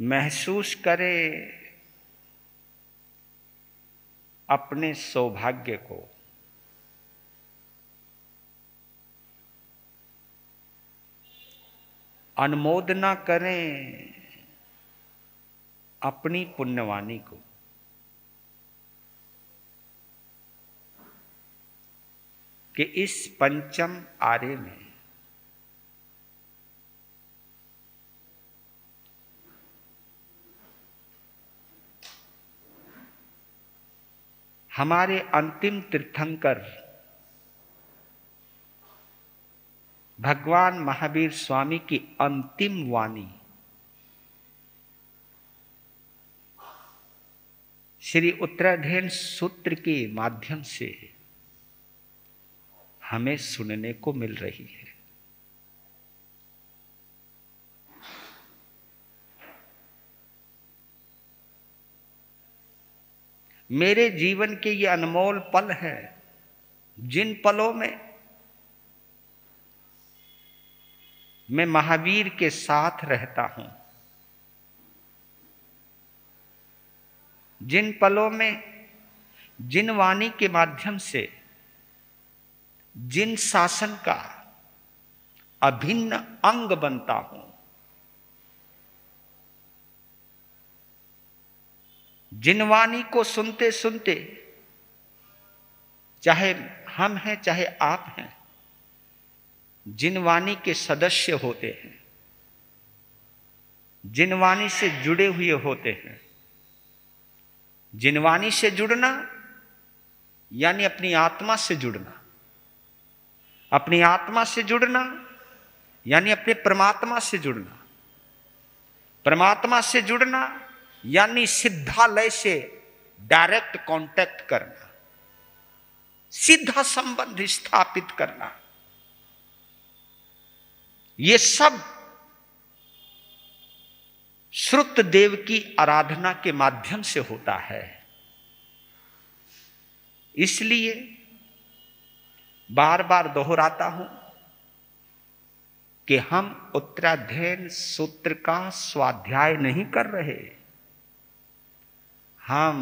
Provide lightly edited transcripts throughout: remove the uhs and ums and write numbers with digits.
महसूस करे अपने सौभाग्य को, अनुमोदना करें अपनी पुण्यवाणी को। कि इस पंचम आर्य में हमारे अंतिम तीर्थंकर भगवान महावीर स्वामी की अंतिम वाणी श्री उत्तराधीन सूत्र के माध्यम से हमें सुनने को मिल रही है। मेरे जीवन के ये अनमोल पल हैं, जिन पलों में मैं महावीर के साथ रहता हूं, जिन पलों में जिन वाणी के माध्यम से जिन शासन का अभिन्न अंग बनता हूं, जिन वाणी को सुनते सुनते चाहे हम हैं चाहे आप हैं, जिन वाणी के सदस्य होते हैं, जिन वाणी से जुड़े हुए होते हैं, जिन वाणी से जुड़ना यानी अपनी आत्मा से जुड़ना, अपनी आत्मा से जुड़ना यानी अपने परमात्मा से जुड़ना, परमात्मा से जुड़ना यानी सिद्धालय से डायरेक्ट कांटेक्ट करना, सीधा संबंध स्थापित करना। ये सब श्रुत देव की आराधना के माध्यम से होता है। इसलिए बार बार दोहराता हूं कि हम उत्तराधीन सूत्र का स्वाध्याय नहीं कर रहे, हम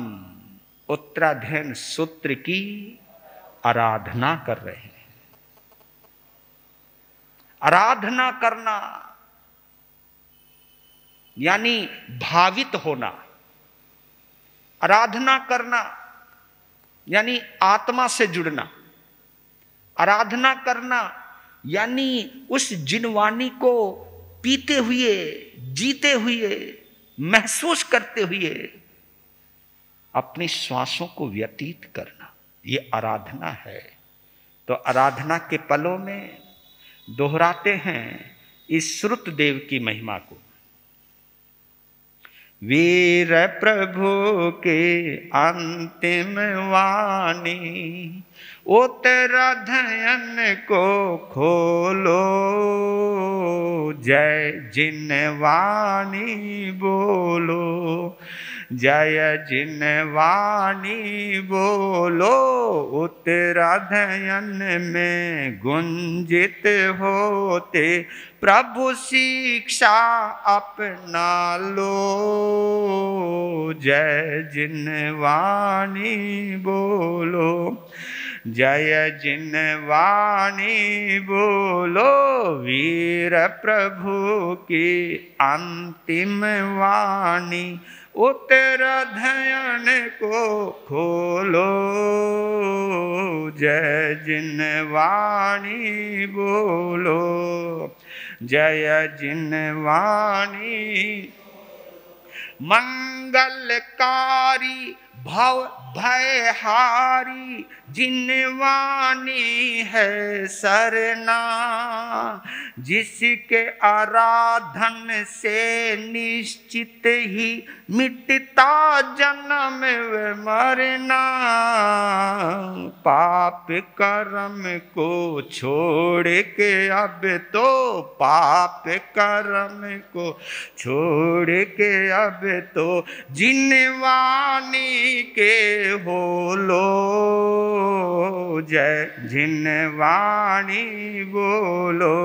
उत्तराधीन सूत्र की आराधना कर रहे हैं। आराधना करना यानी भावित होना, आराधना करना यानी आत्मा से जुड़ना, आराधना करना यानी उस जिनवाणी को पीते हुए, जीते हुए, महसूस करते हुए अपनी श्वासों को व्यतीत करना, ये आराधना है। तो आराधना के पलों में दोहराते हैं इस श्रुत देव की महिमा को। वीर प्रभु के अंतिम वाणी उत्तराधयन को खोलो, जय जिन वाणी बोलो, जय जिन वाणी बोलो, उत्तराधयन में गुंजित होते प्रभु शिक्षा अपना लो, जय जिन वाणी बोलो, जय जिन वाणी बोलो। वीर प्रभु की अंतिम वाणी उत्तराधयन को खोलो, जय जिन वाणी बोलो, जय जिन वाणी। मंगलकारी भव भयहारी जिन वाणी है सरना, जिसके आराधन से निश्चित ही मिटता जन्म मरना। पाप कर्म को छोड़ के अब तो, पाप कर्म को छोड़ के अब तो जिन वाणी के होलो, जय जिनवाणी बोलो,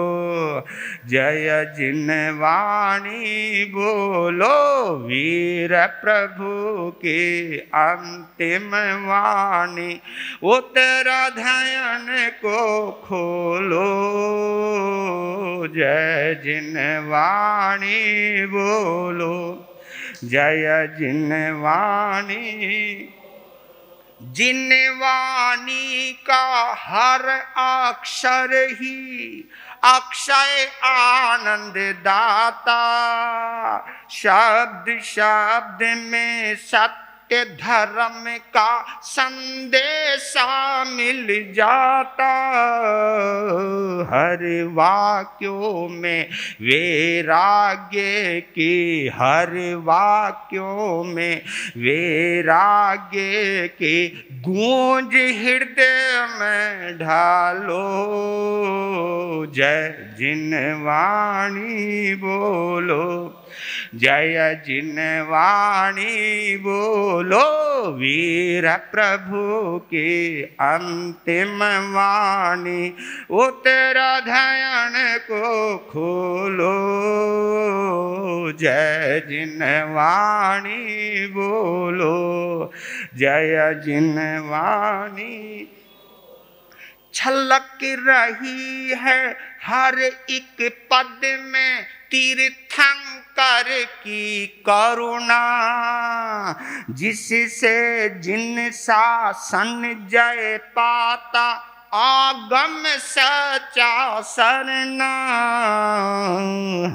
जय जिनवाणी बोलो, वीर प्रभु की अंतिम वाणी, उत्तराधयन को खोलो, जय जिनवाणी बोलो, जय जिनवाणी। जिनवाणी का हर अक्षर ही अक्षय आनंद दाता, शब्द शब्द में सत्य धर्म का संदेशा मिल जाता, हर वाक्यों में वैराग्य की, हर वाक्यों में वैराग्य की गूंज हृदय में ढालो, जय जिनवाणी बोलो, जय जिनवाणी बोलो, वीर प्रभु की अंतिम वाणी, उत्तराधयन को खोलो, जय जिनवाणी बोलो, जय जिनवाणी। छलक रही है हर एक पद में तीर्थंकर की करुणा, जिससे जिन शासन जय पाता आगम सचा सरना,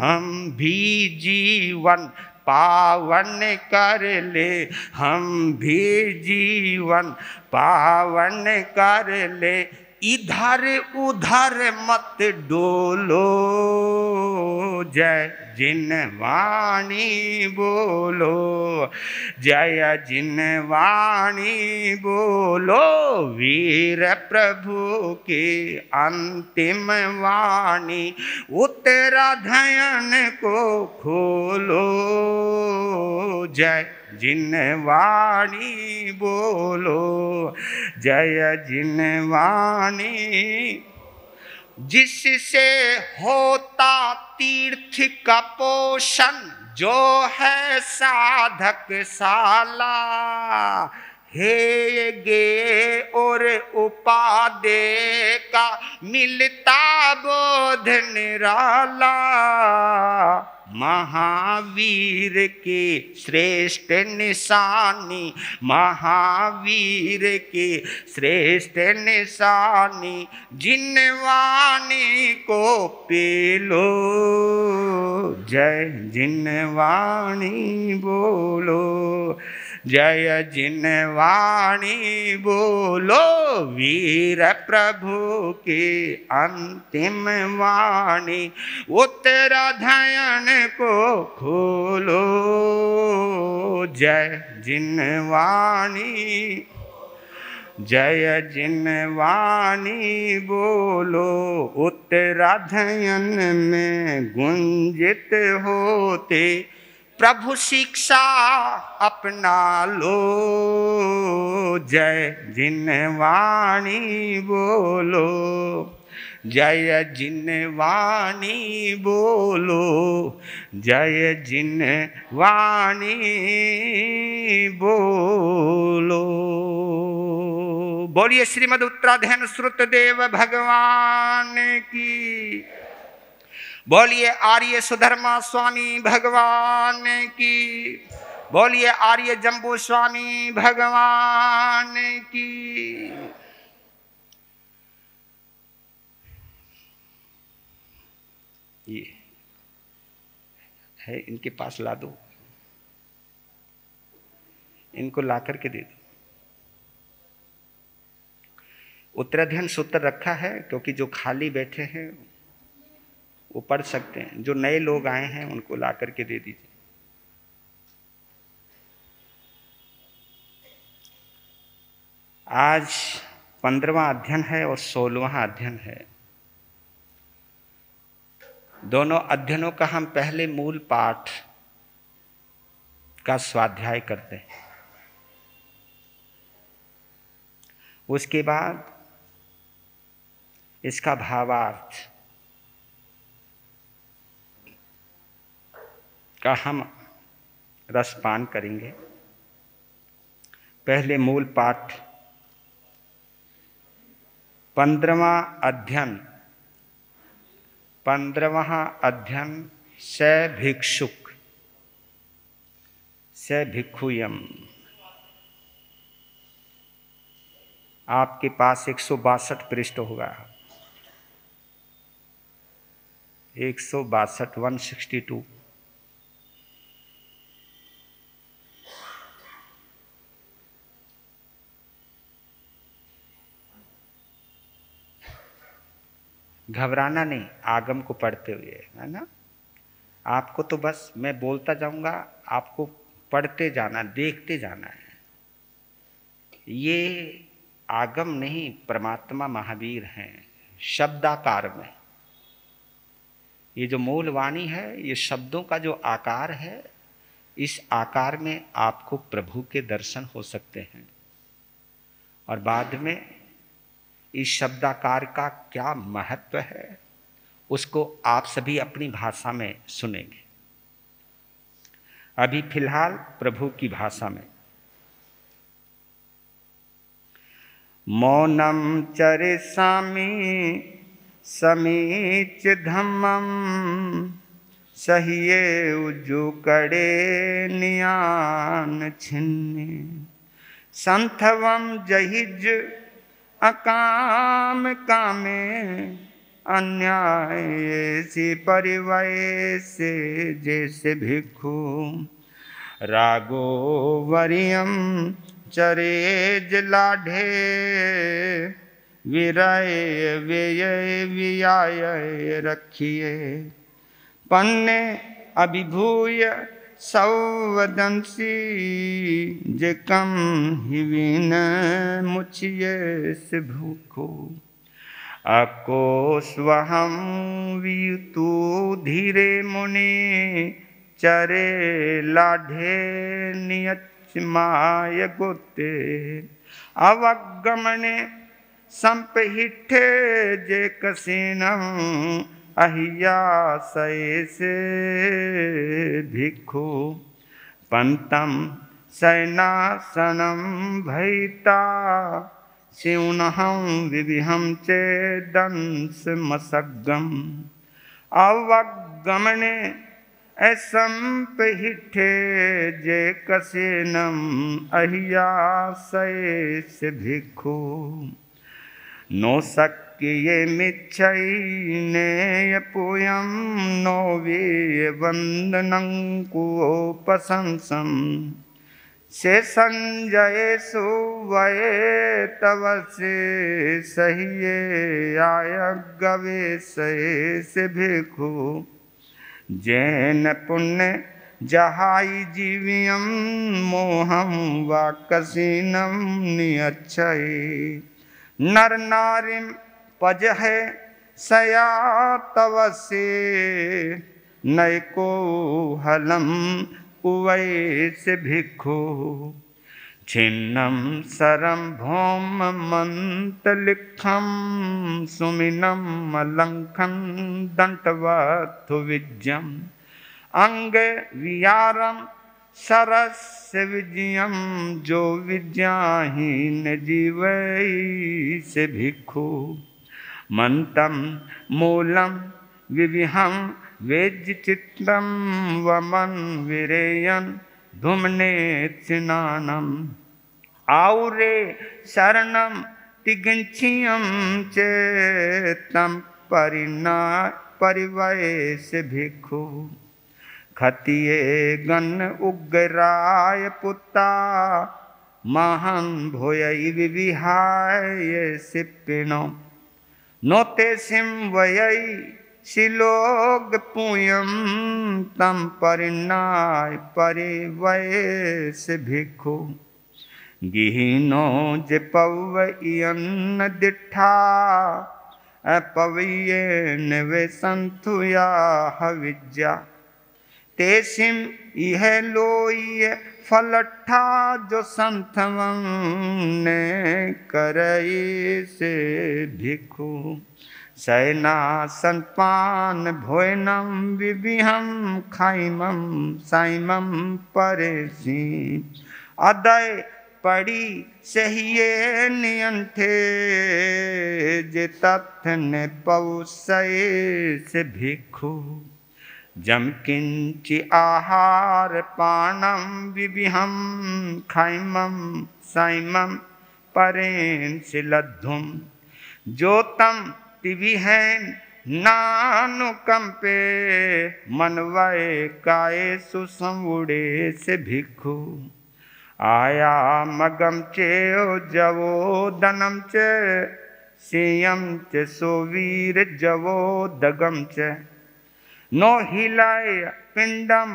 हम भी जीवन पावन कर ले, हम भी जीवन पावन कर ले, इधर उधर मत डोलो, जय जिनवाणी बोलो, जय जिनवाणी बोलो, वीर प्रभु की अंतिम वाणी, उत्तराधयन को खोलो, जय जिनवाणी बोलो, जय जिनवाणी। जिससे होता तीर्थ का पोषण, जो है साधक शाला, हे गे और उपादे का मिलता बोध निराला, महावीर की श्रेष्ठ निशानी, महावीर की श्रेष्ठ निशानी, जिनवाणी को पीलो, जय जिनवाणी बोलो, जय जिनवाणी बोलो, वीर प्रभु की अंतिम वाणी, उत्तराधयन को खोलो, जय जिनवाणी, जय जिनवाणी बोलो, उत्तराधयन में गुंजित होते प्रभु शिक्षा अपना लो, जय जिनवाणी बोलो, जय जिनवाणी बोलो, जय जिनवाणी बोलो। बोलिए श्रीमद् उत्तराधयन श्रुतदेव भगवान की, बोलिए आर्य सुधर्मा स्वामी भगवान की, बोलिए आर्य जम्बू स्वामी भगवान की। ये है, इनके पास ला दो, इनको ला करके दे दो। उत्तराधयन सूत्र रखा है क्योंकि जो खाली बैठे हैं वो पढ़ सकते हैं, जो नए लोग आए हैं उनको ला करके दे दीजिए। आज 15वां अध्ययन है और 16वां अध्ययन है। दोनों अध्ययनों का हम पहले मूल पाठ का स्वाध्याय करते हैं। उसके बाद इसका भावार्थ का हम रसपान करेंगे। पहले मूल पाठ 15वां अध्ययन स भिक्षुक स भिक्षुयम। आपके पास 162 पृष्ठ होगा, 162 162। घबराना नहीं आगम को पढ़ते हुए, है ना। आपको तो बस मैं बोलता जाऊंगा, आपको पढ़ते जाना, देखते जाना है। ये आगम नहीं, परमात्मा महावीर हैं शब्दाकार में। ये जो मूल वाणी है, ये शब्दों का जो आकार है, इस आकार में आपको प्रभु के दर्शन हो सकते हैं। और बाद में इस शब्दाकार का क्या महत्व है, उसको आप सभी अपनी भाषा में सुनेंगे। अभी फिलहाल प्रभु की भाषा में। मौनम चरिष्यामि समीच धम्मम सहिये उजुकड़े नियान छिन्ने संथवम जहिज अकाम कामे अन्याय से परिवय से जैसे भिक्षु रागो वरियम चरेज लाढ़े विरय व्यय वियाय रखिए पन्ने अभिभूय सौवदंसी जकम हिवीन मुछिए से भूखो अको स्वहम वितु धीरे मुनि चरे लाढ़े नियच माय गोते अवगमने संपहिठे जे कसीनम अहिया सैसे भिक्षु पंतम सैनासनम भैता शिवनहं विविहं चे दंस मसगम अवगमने असंपहिठे जे कसेनम अहिया सैस भिक्षु नो शक्ये मिच्छैने पुयं नो वे वंदनं कुपसंसम से संजय सुवये तव से सहिये आय गवे से भिक्षु जैन पुण्य जहाई जीवियम मोहम वाकसीनम नियच्छये नर नारिम पजहे सया तव से नैको हलम उवैस भिक्षु छिन्नम सरम भौम मंतलिखम सुमिनम अलंखन दंटवथु विज्यम अंग वियारम सरस विजयम जो विद्याहीन जीवै से भिक्षु मंतम मूलम विविहम वेज चित्तम वमन विरेयन धुमने स्नानम आउरे शरणम तिगंछियम चेतम परिना परिवय से भिक्षु खतिये गण उग्राय पुता महान भोयई विविहाय सिप्पिनो नोते सिम वयई शिलोग पुयम तम परिणाय परिवय से भिक्षु गिहिनो जे पवयन दिठा अपवये नवे संतुया हविज्या तेसिम यह लोई फलठा जो संथवं ने करई से भिखु शयनासन पान भोजनम विविहम खाइमम साइमम परेसी अदय पड़ी सहिए नियंठे जे तथ्य ने पौसय से भिक्षु जम किंचि आहार पानम विविहम खाइमम साइमम परेन से लद्धुम जोतम तिविहैन नानुकंपे मनवय काय सुसंवुड़े से भिक्षु आया मगम चे जवो दनम चे सेयम चे सोवीर जवो दगम चे नो हिलाय पिंडम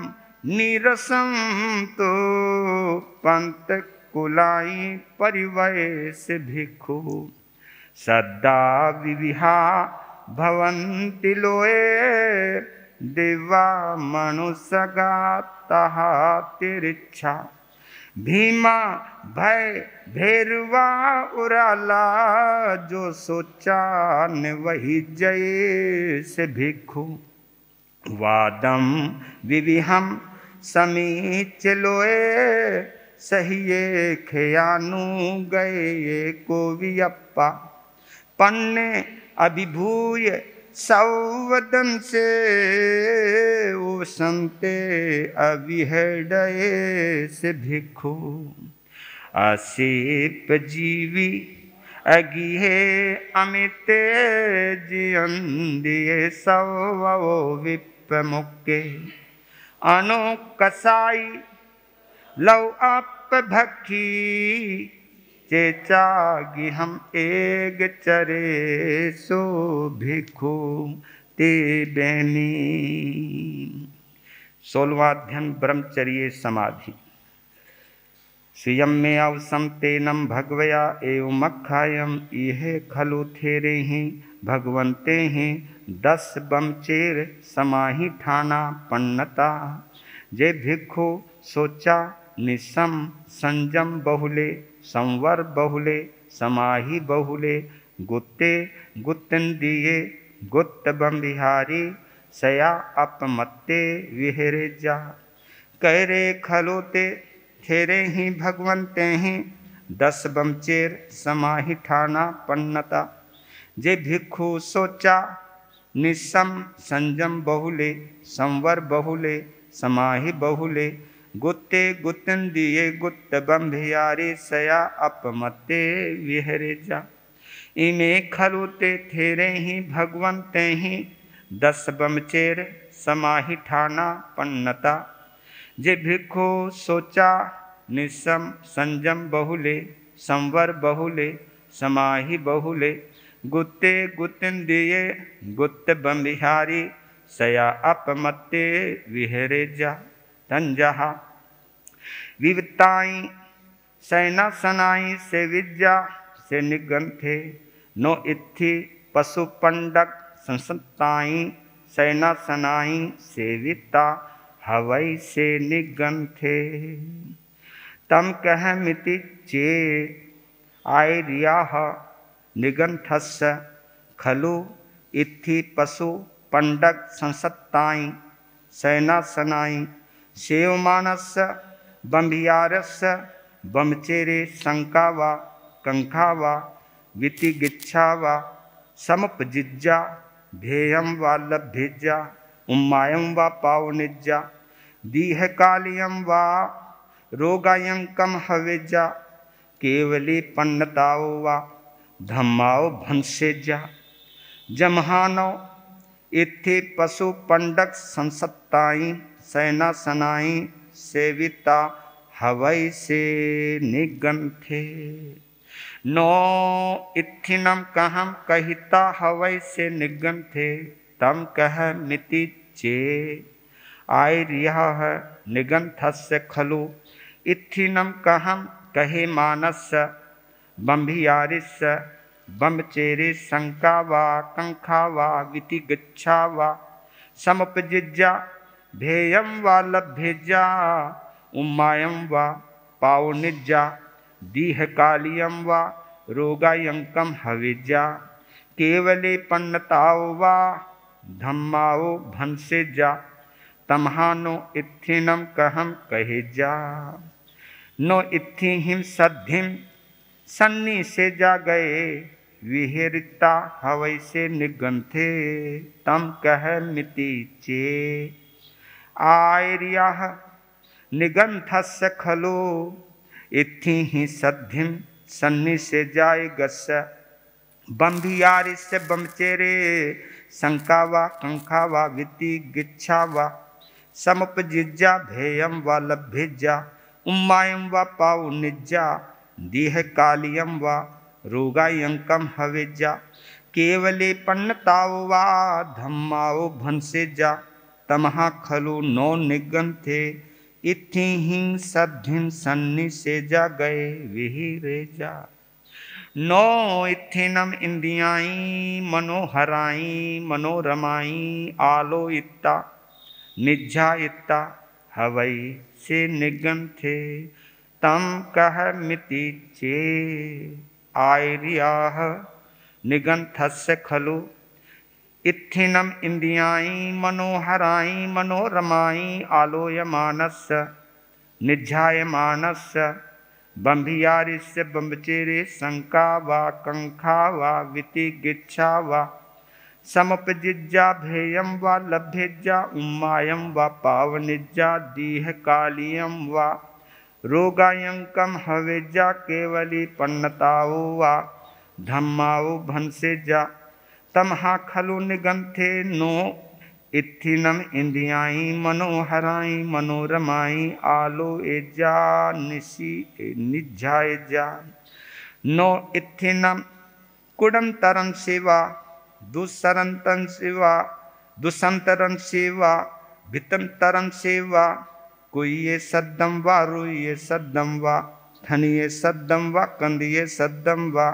नीरसम तो पंत कुलाई परिवय से भिक्षु सद्दा विविहा भवन्ति लोए देवा मनुष्यगा तहा तिरिच्छा भीमा भय भैरवा उराला जो सोचा न वही जय से भिक्षु वादम विविहम समीच लोए सहिए खयानु गए को वियप्पा पन्ने अभिभूय सौवदन से ओ संते अविहडये से भिक्षु असीप जीवी अगिहे अमिते जियंदिये सवो विप मुक्के अनुकसाई लव अप भक्खी चेचागी हम एक चरे सो भिक्षु ते बैनी। 16वां अध्ययन ब्रह्मचर्य समाधि। स्वयं में अवसम तेनम भगवया एवं मखायम इहे खलु थेरे ही भगवंते हैं 10 बमचेर समाही ठाना पन्नता जे भिक्षु सोचा निसम संजम बहुले संवर बहुले समाही बहुले गुत्ते गुत्तन दिए गुत्त बम बिहारी सया अपमत्ते विहरे जा कहरे खलोते थेरे ही भगवंते हैं 10 बमचेर समाही ठाना पन्नता जे भिक्षु सोचा निसम संजम बहुले संवर बहुले समाही बहुले गुत्ते गुत्तन दिए गुत्त बम्भियारे सया अपमते विहरे जा इमे खलुते थेरे ही भगवंते ही 10 बमचेर समाही ठाना पन्नता जे भिक्षु सोचा निसम संजम बहुले संवर बहुले समाही बहुले गुत्ते गुत्तन दिए गुत्त बम्बिहारी सया अपमत्ते विहरे जा तंजहा विवताई सैना सनाई से विद्या से निगंथे नो इत्थि पशु पंडक संसताई सैना सनाई सेविता हवई से निगंथे तम कह मिति चे आयर्याह निगंथस्य खलु इत्थि पशु पंडक संसताई सैना सनाई सेवमानस्य बम्भियारस्य बमचेरे शंका वा कंखा वा वितिगिच्छा वा समुपजिज्जा भेयम वा लभ्यज्जा उम्मायम वा पावनिज्जा दीहकालियम वा रोगायंकम हवेज्जा केवली पन्नताओ वा धम्माओ भंसेज्जा जमहानो इत्थे पशु पंडक संसत्ताई सैना सनाई सेविता हवई से निगंथे नो इत्थिनम कहम कहिता हवई से निगंथे तम कह मिति चे आयर्यः निगंथस्य खलु इत्थिनम कहम कहे मानस्य बम्भियारिस्य बमचेरे शंका वा कंखा वा वितिगच्छा वा समुपजिज्जा भेयं वा लभ्येजा उम्मायं वा पावनिज्जा दीहकालियं वा रोगायंकम हविज्जा केवले पन्नताओ वा धम्माओ भंसेजा तमहानो इत्थिनम कहम कहेजा नो इत्थिहिम सद्धिम सन्नी से जा गए विहिरता हवै से निगंथे तम कह मिति चे आयर्याह निगंथस्य खलो इत्थिहि सद्धिम सन्नी से जाए गस्य बंभियारिस्य बमचेरे शंका कंखा वा विति गिच्छा वा समुपजिज्जा भेयं वा लभ्यज्जा उम्मायं वा पावनिज्जा दीह कालियं वा रोगायंकम हविज्जा केवले पन्नताओ वा धम्माओ भंसेज्जा तमहा खलु नो निगंथे इत्थिहिं सद्धिं सन्नि सेजा गए विहिरेजा नो इत्थिनम इंदियाई मनोहराई मनोरमाई आलोइता निज्जाइता हवै से निगंथे तम कह मिति चे आयर्याह निगंथस्य खलु इत्थिनम इंदियाई मनोहराई मनोरमाई आलोयमानस्य निज्जायमानस्य बंभियारिस्य बंबचेरे शंका वा कंखा वा वितिगिच्छा वा समुपजिज्जा भेयं वा लभ्यज्जा उम्मायं वा पावनिज्जा दीहकालियं वा रोगायंकम हविज्जा केवली पन्नताओ वा धम्माओ भंसेज्जा तमहा खलु निगंथे नो इत्थिनम इंदियाई मनोहराई मनोरमाई आलो एजा निशी निज्जाएजा नो इत्थिनम कुडंतरं सेवा दुसरंतन सेवा दुसंतरं सेवा भितंतरं सेवा कोई ये सद्दम वा रोइये सद्दम वा थनिये सद्दम वा कंदिये सद्दम वा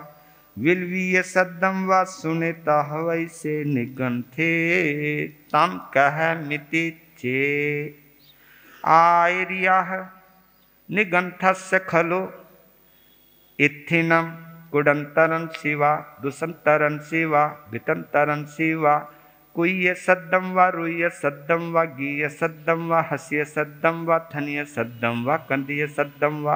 विलवीय सद्दम वा सुनेता हवै से निगंथे तम कह मिति चे आयर्याह निगंथस्य खलो इत्थिनम कुडंतरं शिवा दुसंतरं शिवा भितंतरं शिवा कुय्य सद्दम वा रुय्य सद्दम वा गीय सद्दम वा हस्य सद्दम वा थनिय सद्दम वा कंदिय सद्दम वा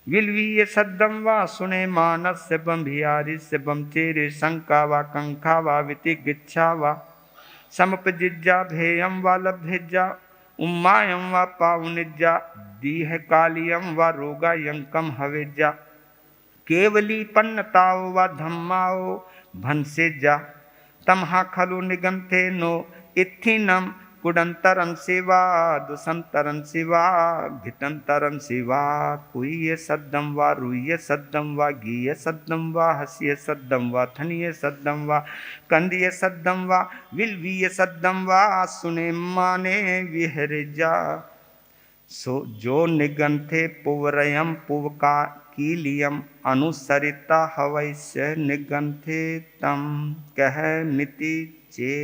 विलवीय सद्दम वा सुने मानस्य बंभियारिस्य बमचेरे शंका वा कंखा वा वितिगिच्छा वा समुपजिज्जा भेयं वा लभ्यज्जा उम्मायं वा पावनिज्जा दीहकालियं वा रोगायंकम हविज्जा केवली पन्नताओ वा धम्माओ भंसेज्जा तमहा खलु निगंथे नो इत्थिनम कुडंतरं शिवा दुसंतरं शिवा भितंतरं शिवा कुय्य सद्दम वा रुय्य सद्दम वा गीय सद्दम वा हस्य सद्दम वा थनिय सद्दम वा कंदिय सद्दम वा विलवीय सद्दम वा सुने माने विहरिजा सो जो निगंथे पुवरयम पुवका कीलियम अनुसरिता हवैस्य निगंथे तम कह मिति चे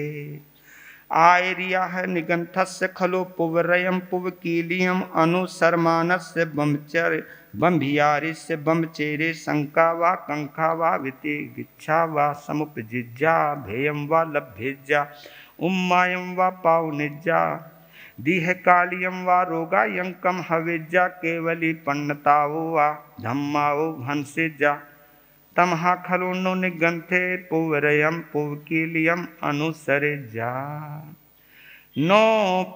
आयर्याह निगंथस्य खलो पुवरयम पुवकीलियम अनुसरमानस्य बमचर बंभियारिस्य बमचेरे शंका वा कंखा वा वितिगिच्छा वा समुपजिज्जा भेयं वा लभ्यज्जा उम्मायं वा पावनिज्जा दीहकालियं वा रोगायंकम हविज्जा केवली पन्नताओ वा धम्माओ भंसेज्जा तमहा खलु नो निगंथे पुवरयम पुवकीलियम अनुसरेज्जा नो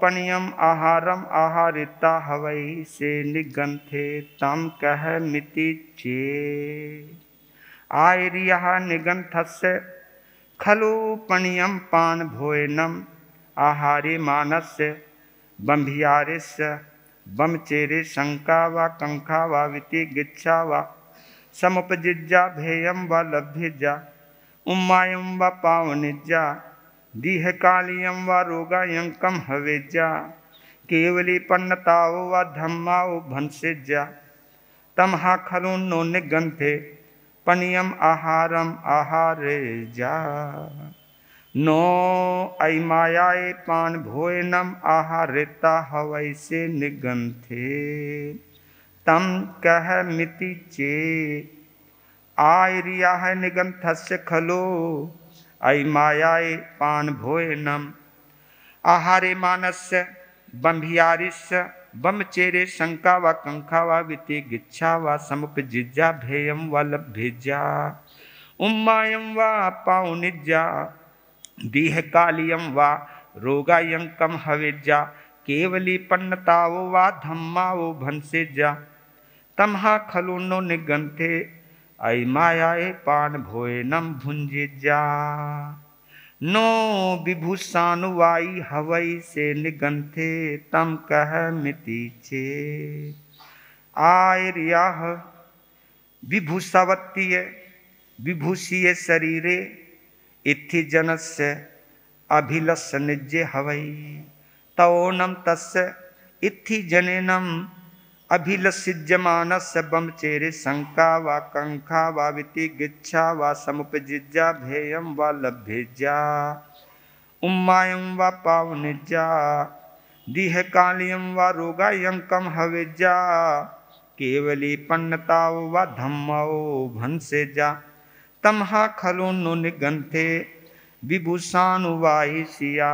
पनियम आहारम आहारिता हवै से निगंथे तम कह मिति चे आयर्याह निगंथस्य खलु पनियम पान भोजनम आहारे मानस्य बंभियारिस्य बमचेरे शंका वा कंखा वा वितिगिच्छा वा समुपजिज्जा भेयं वा लभ्यज्जा उम्मायं वा पावनिज्जा दीहकालियं वा रोगायंकम हविज्जा केवली पन्नताओ वा धम्माओ भंसेज्जा तमहा खलु नो निगंथे पनियम आहारम आहारेज्जा नो ऐ मायाए पान भोजनम आहारिता हवै से निगंथे तम कह मिति चे आयरिया है निगंथस्य खलो ऐ मायाए पान भोजनम आहारे मानस्य बंभियारिस्य बमचेरे शंका व कंखा व विति गिच्छा व समुपजिज्जा भेयम व लभ्यजा उम्मायम व पाउनिज्जा दीह कालियम व रोगायंकम हविज्जा केवली पन्नतावो व धम्मावो भंसेज्जा तमहा खलुनो निगंथे ऐ मायाए पान भोजनम भुंजिज्जा नो विभूषानुवाई हवई से निगंथे तम कह मिति चे आयर्याह विभूषावत्तीय विभूषीय शरीरे इत्थि जनस्य अभिलस्य निज्जे हवई तवोनम तस्य इत्थि जनेनम अभिलसिज्यमानस्य बमचेरे शंका व कंखा व विति गिच्छा व समुपजिज्जा भेयम व लभ्यजा उम्मायम व पावनिज्जा दीह कालियम व रोगायंकम हविज्जा केवली पन्नताओ व धम्माओ भंसेजा तमहा खलो नु निगंथे विभूषानुवाही सिया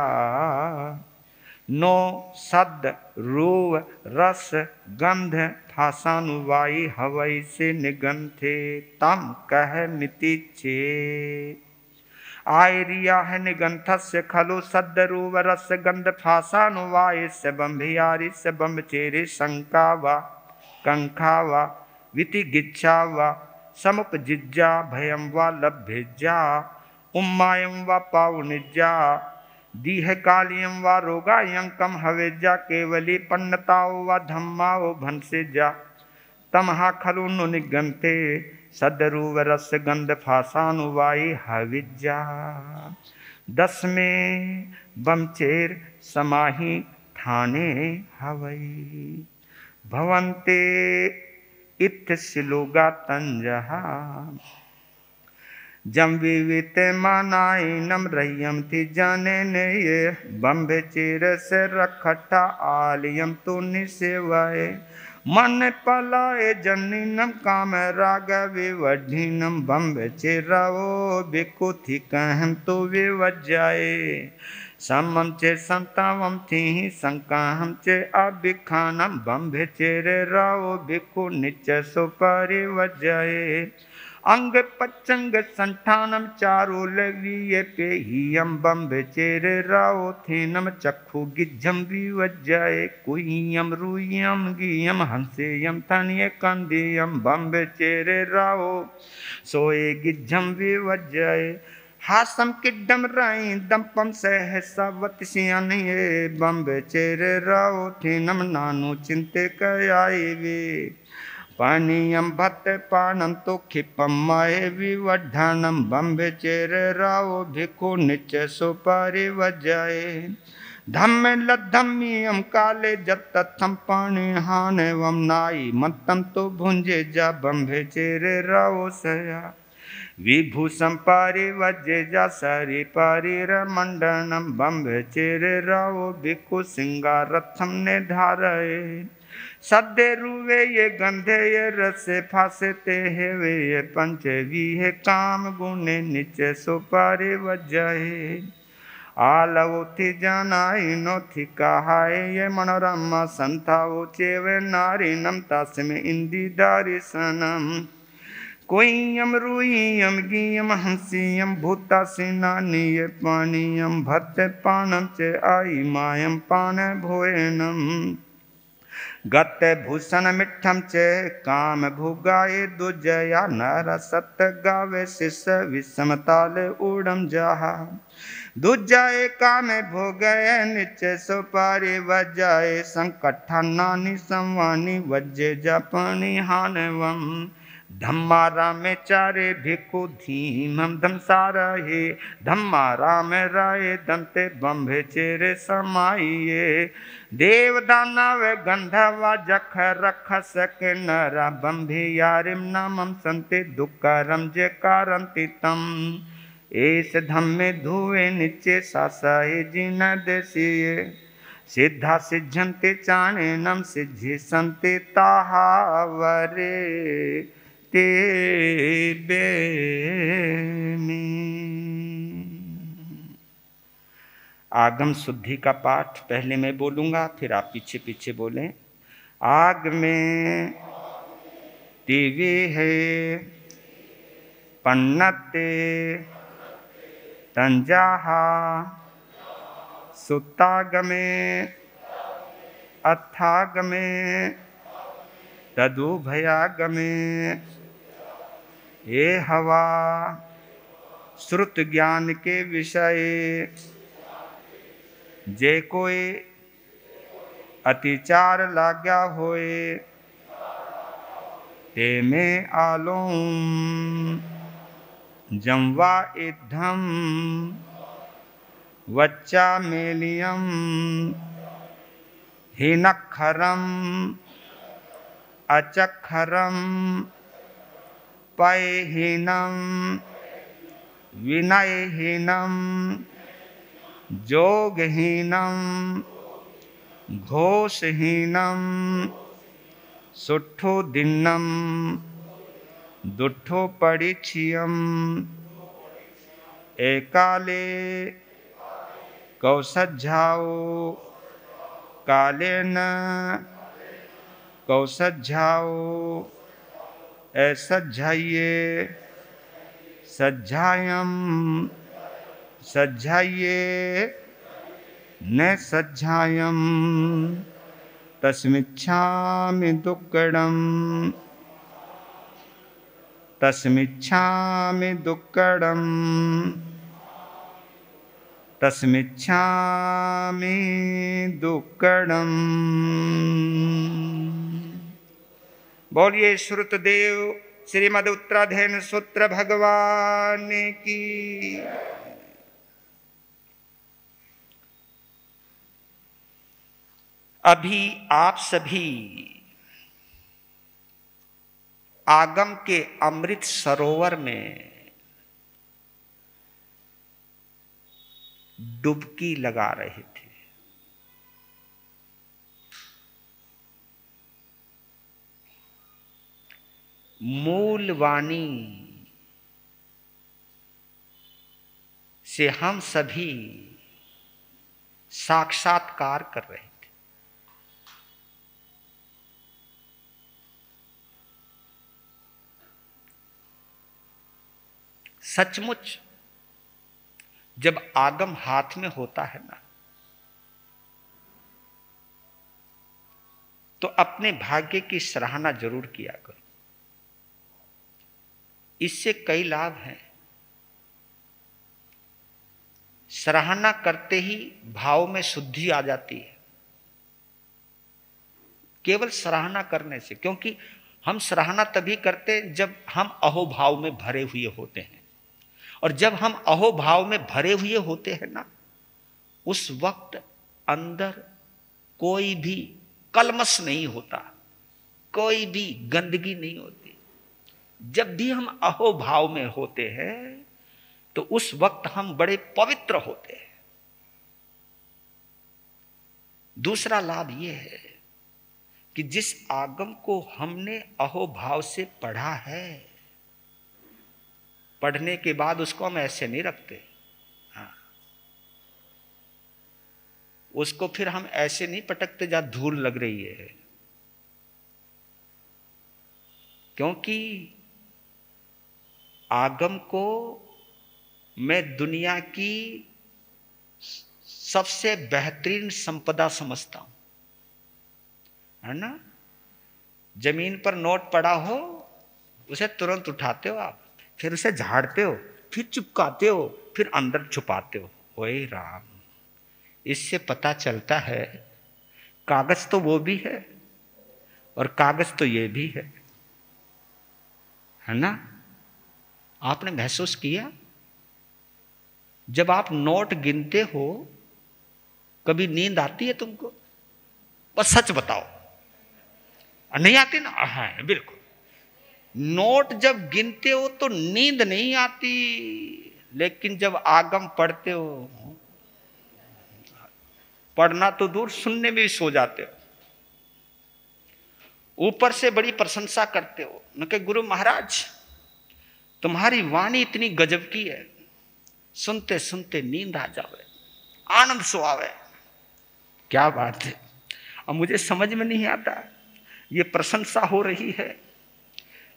नो सद रूव रस गंध फासानुवाई हवई से निगंथे तम कह मिति चे आयरिया है निगंथस्य खलो सद रूव रस गंध फासानुवाई से बंभियारी से बम्बचेरे शंका व कंखा व विति गिच्छा व समुपजिज्जा भयम व लभ्यजा उम्मायम व पाउनिज्जा दीह कालियम व रोगायंकम हवेज्जा केवली पन्नताओ व धम्माओ भंसेज्जा तमहा खलु नु निगंथे सदरूव रस गंध फासानुवाई हविज्जा 10 में बमचेर समाही ठाने हवई भवंते इत्थ सिलोगा तंजहा जम विवित मानाई नम रयम थी जाने ने ये बम्बे चेर से रखटा आलियम तो निसेवाए मन पलाए जन्नीनम काम राग विवढ़ीनम बम्बे चेराओ बिको थी कहम तो विवजाए समम चे संतावम थी संकाहम चे अभिखानम बम्बे चेरे राओ बिको निच सुपारी वजाए अंग पचंग संठानम चारो लवीय पे हियम बम्बे चेरे राओ थेनम चक्षु गिज्जम विवज्जाए कुयम रुयम गियम हंसेयम तनिय कंदियम बम्बे चेरे राओ सोए गिज्जम विवज्जाए हासम किड्डम राई दंपम सहसावत सियानिये बम्बे चेरे राओ थेनम नानो चिंते कयाए वे पानीयम भत पानम तो खिपम माए विवड्ढानम बम्बे चेरे राओ भिक्खु निच सुपारी वजाए धम्मे लद्धम्मियम काले जत्तथम पाणी हाने वम नाई मत्तम तो भुंजे जा बम्बे चेरे राओ सया विभूषम पारी वजे जा सरी पारी रमंडनम बम्बे चेरे राओ भिक्खु सिंगारथम ने धारे सद्दे रुवे ये गंधे ये रसे फासते है वे ये पंचे वी है काम गुने नीचे सुपारी वजाए आलवो थी जानाई नो थी कहाए ये मनोरमा संथाओ चेवे नारी नमता से में इंदी दारी सनम कोईयम रुईयम गियम हंसियम भूता सिनानी ये पानीयम भत पानम चे आई मायम पान भोयनम गत भूषण मिठम चे काम भुगाए दुजया नर सत गावे शिष विषमताल उड़म जहा दुजाए काम भोगए निचे सुपारी वजाए संकटा नानी संवानी वज्जे जपनी हानवम धम्मारा में चारे भिक्खु धीमम धमसारा हे धम्मारा में राय दंते बम्भे चेरे समाइये देव दानव गंधवा जख रख सके नरा बम्भे यारिम नामम संते दुक्करम जे कारंति तम एस धम्मे धुए नीचे सासाए जिन देसिए सिद्धा सिद्धंते चाणेनम सिद्धि संते ताहावरे ते बेमी। आगम शुद्धि का पाठ पहले मैं बोलूंगा, फिर आप पीछे पीछे बोलें। आग में दिव्य है पन्नते तंजाहा सुतागमे अथागमे तदुभयागमे ये हवा श्रुत ज्ञान के विषय जे कोई अतिचार लाग्या होए ते में आलोम जमवा इद्धम वच्चा मेलियम हिनक्षरम अचक्षरम पयहीनम विनयहीनम जोगहीनम घोषहीनम सुठो दिन्नम दुठो परिचियम एकाले कौसज्झाओ काले न कौसज्झाओ ऐसज्झाइए सज्झायम सज्झाइए न सज्झायम तस्मिच्छामि दुक्कडम तस्मिच्छामि दुक्कडम तस्मिच्छामि दुक्कडम। बोलिए श्रुतदेव श्रीमद् उत्तराधीन सूत्र भगवान की। अभी आप सभी आगम के अमृत सरोवर में डुबकी लगा रहे थे। मूल वाणी से हम सभी साक्षात्कार कर रहे थे। सचमुच जब आगम हाथ में होता है ना, तो अपने भाग्य की सराहना जरूर किया करो। इससे कई लाभ हैं। सराहना करते ही भाव में शुद्धि आ जाती है, केवल सराहना करने से। क्योंकि हम सराहना तभी करते जब हम अहोभाव में भरे हुए होते हैं, और जब हम अहोभाव में भरे हुए होते हैं ना, उस वक्त अंदर कोई भी कलमश नहीं होता, कोई भी गंदगी नहीं होती। जब भी हम अहोभाव में होते हैं तो उस वक्त हम बड़े पवित्र होते हैं। दूसरा लाभ यह है कि जिस आगम को हमने अहोभाव से पढ़ा है, पढ़ने के बाद उसको हम ऐसे नहीं रखते। हाँ, उसको फिर हम ऐसे नहीं पटकते जहां धूल लग रही है। क्योंकि आगम को मैं दुनिया की सबसे बेहतरीन संपदा समझता हूं, है ना। जमीन पर नोट पड़ा हो, उसे तुरंत उठाते हो आप, फिर उसे झाड़ते हो, फिर चिपकाते हो, फिर अंदर छुपाते हो। ओए राम, इससे पता चलता है कागज तो वो भी है और कागज तो ये भी है ना। आपने महसूस किया, जब आप नोट गिनते हो, कभी नींद आती है तुमको? बस सच बताओ, नहीं आती ना? हाँ बिल्कुल। नोट जब गिनते हो तो नींद नहीं आती, लेकिन जब आगम पढ़ते हो, पढ़ना तो दूर, सुनने में भी सो जाते हो, ऊपर से बड़ी प्रशंसा करते हो। मैं कहे गुरु महाराज तुम्हारी वाणी इतनी गजब की है, सुनते सुनते नींद आ जावे, आनंद सो आवे। क्या बात है। अब मुझे समझ में नहीं आता ये प्रशंसा हो रही है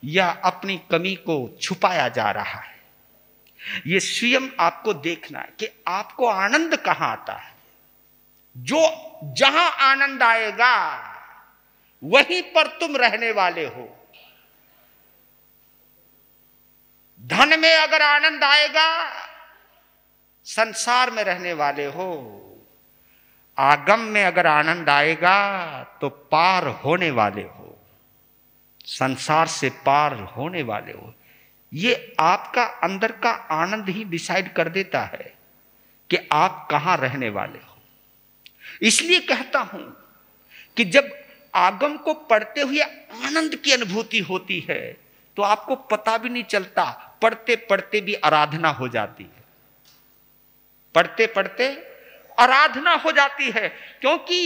या अपनी कमी को छुपाया जा रहा है। ये स्वयं आपको देखना है कि आपको आनंद कहां आता है। जो जहां आनंद आएगा वहीं पर तुम रहने वाले हो। धन में अगर आनंद आएगा संसार में रहने वाले हो, आगम में अगर आनंद आएगा तो पार होने वाले हो, संसार से पार होने वाले हो। ये आपका अंदर का आनंद ही डिसाइड कर देता है कि आप कहां रहने वाले हो। इसलिए कहता हूं कि जब आगम को पढ़ते हुए आनंद की अनुभूति होती है तो आपको पता भी नहीं चलता, पढ़ते पढ़ते भी आराधना हो जाती है, पढ़ते पढ़ते आराधना हो जाती है। क्योंकि